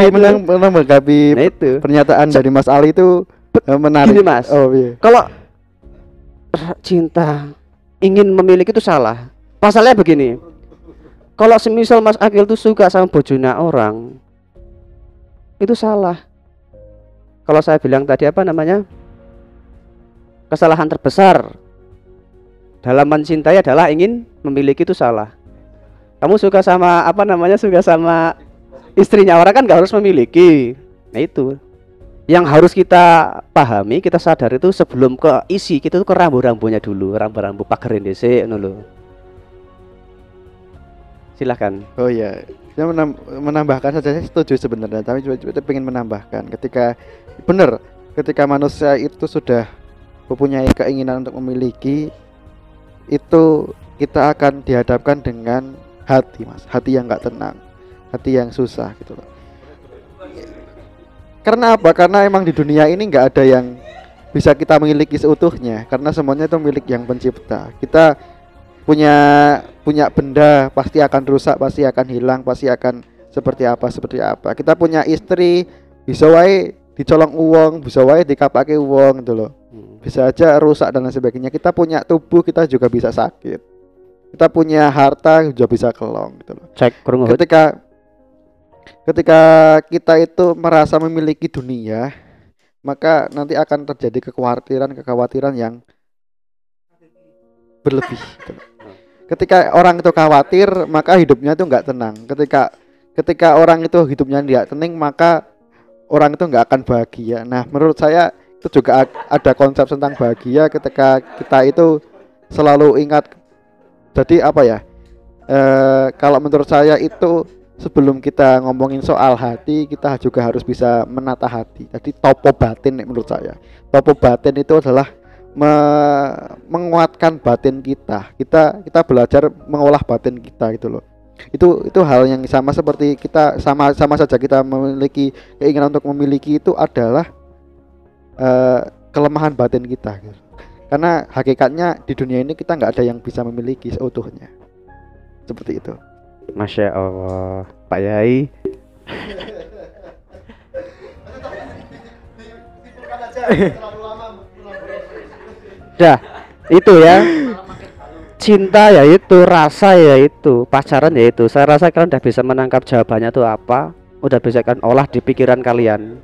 [SPEAKER 2] menanggapi
[SPEAKER 6] nah, itu
[SPEAKER 2] pernyataan dari Mas Ali itu menarik.
[SPEAKER 6] Gini Mas,
[SPEAKER 2] Oh iya.
[SPEAKER 6] kalau cinta, ingin memiliki itu salah. Pasalnya begini. Kalau semisal Mas Akil tuh suka sama bojona orang, itu salah. Kalau saya bilang tadi apa namanya? Kesalahan terbesar dalam mencintai adalah ingin memiliki, itu salah. Kamu suka sama apa namanya? Suka sama istrinya orang kan nggak harus memiliki. Nah itu yang harus kita pahami, kita sadar itu sebelum ke isi kita tuh ke rambu-rambunya dulu, rambu-rambu pagerin dhisik ngono lho. Silahkan.
[SPEAKER 2] Oh iya, saya menambahkan saja, saya setuju sebenarnya, tapi coba pengen menambahkan ketika benar, ketika manusia itu sudah mempunyai keinginan untuk memiliki, itu kita akan dihadapkan dengan hati, Mas, hati yang nggak tenang, hati yang susah gitu loh. Karena apa? Karena emang di dunia ini nggak ada yang bisa kita miliki seutuhnya, karena semuanya itu milik yang pencipta. Kita punya benda pasti akan rusak, pasti akan hilang, pasti akan seperti apa. Kita punya istri, bisa wae dicolong uang, bisa wae dikapake uang gitu loh. Bisa aja rusak dan lain sebagainya. Kita punya tubuh, kita juga bisa sakit. Kita punya harta juga bisa kelong gitu loh.
[SPEAKER 6] Cek kurung.
[SPEAKER 2] Ketika kita itu merasa memiliki dunia, maka nanti akan terjadi kekhawatiran yang berlebih gitu. Ketika orang itu khawatir, maka hidupnya itu nggak tenang. Ketika orang itu hidupnya tidak tenang, maka orang itu nggak akan bahagia. Nah, menurut saya itu juga ada konsep tentang bahagia ketika kita itu selalu ingat. Jadi apa ya? Kalau menurut saya itu sebelum kita ngomongin soal hati, kita juga harus bisa menata hati. Jadi topo batin menurut saya. Topo batin itu adalah menguatkan batin kita. Kita belajar mengolah batin kita gitu loh. Itu hal yang sama seperti kita sama saja kita memiliki keinginan untuk memiliki, itu adalah kelemahan batin kita gitu. Karena hakikatnya di dunia ini kita nggak ada yang bisa memiliki seutuhnya. Seperti itu.
[SPEAKER 6] Masya Allah, Pak Yai. Dah, itu ya. Cinta ya itu, rasa ya itu, pacaran ya itu. Saya rasa kalian udah bisa menangkap jawabannya tuh apa. Udah bisa kan olah di pikiran kalian.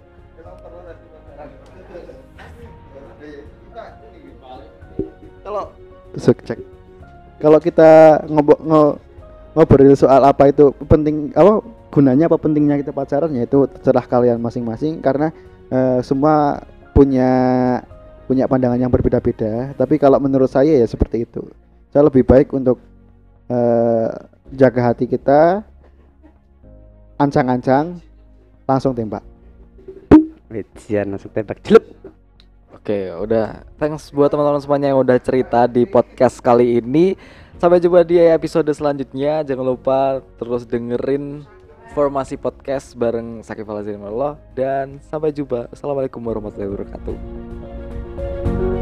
[SPEAKER 2] Kalau kita ngobrol soal apa itu penting, apa gunanya, apa pentingnya kita pacaran, ya itu terserah kalian masing-masing, karena semua punya pandangan yang berbeda-beda. Tapi kalau menurut saya ya seperti itu. Saya lebih baik untuk jaga hati kita, ancang-ancang, langsung tembak.
[SPEAKER 6] Wejian langsung tembak jelup.
[SPEAKER 1] Oke, udah. Thanks buat teman-teman semuanya yang udah cerita di podcast kali ini. Sampai jumpa di episode selanjutnya. Jangan lupa terus dengerin Formasi Podcast bareng Sakif Al-Azhar, dan sampai jumpa. Assalamualaikum warahmatullahi wabarakatuh.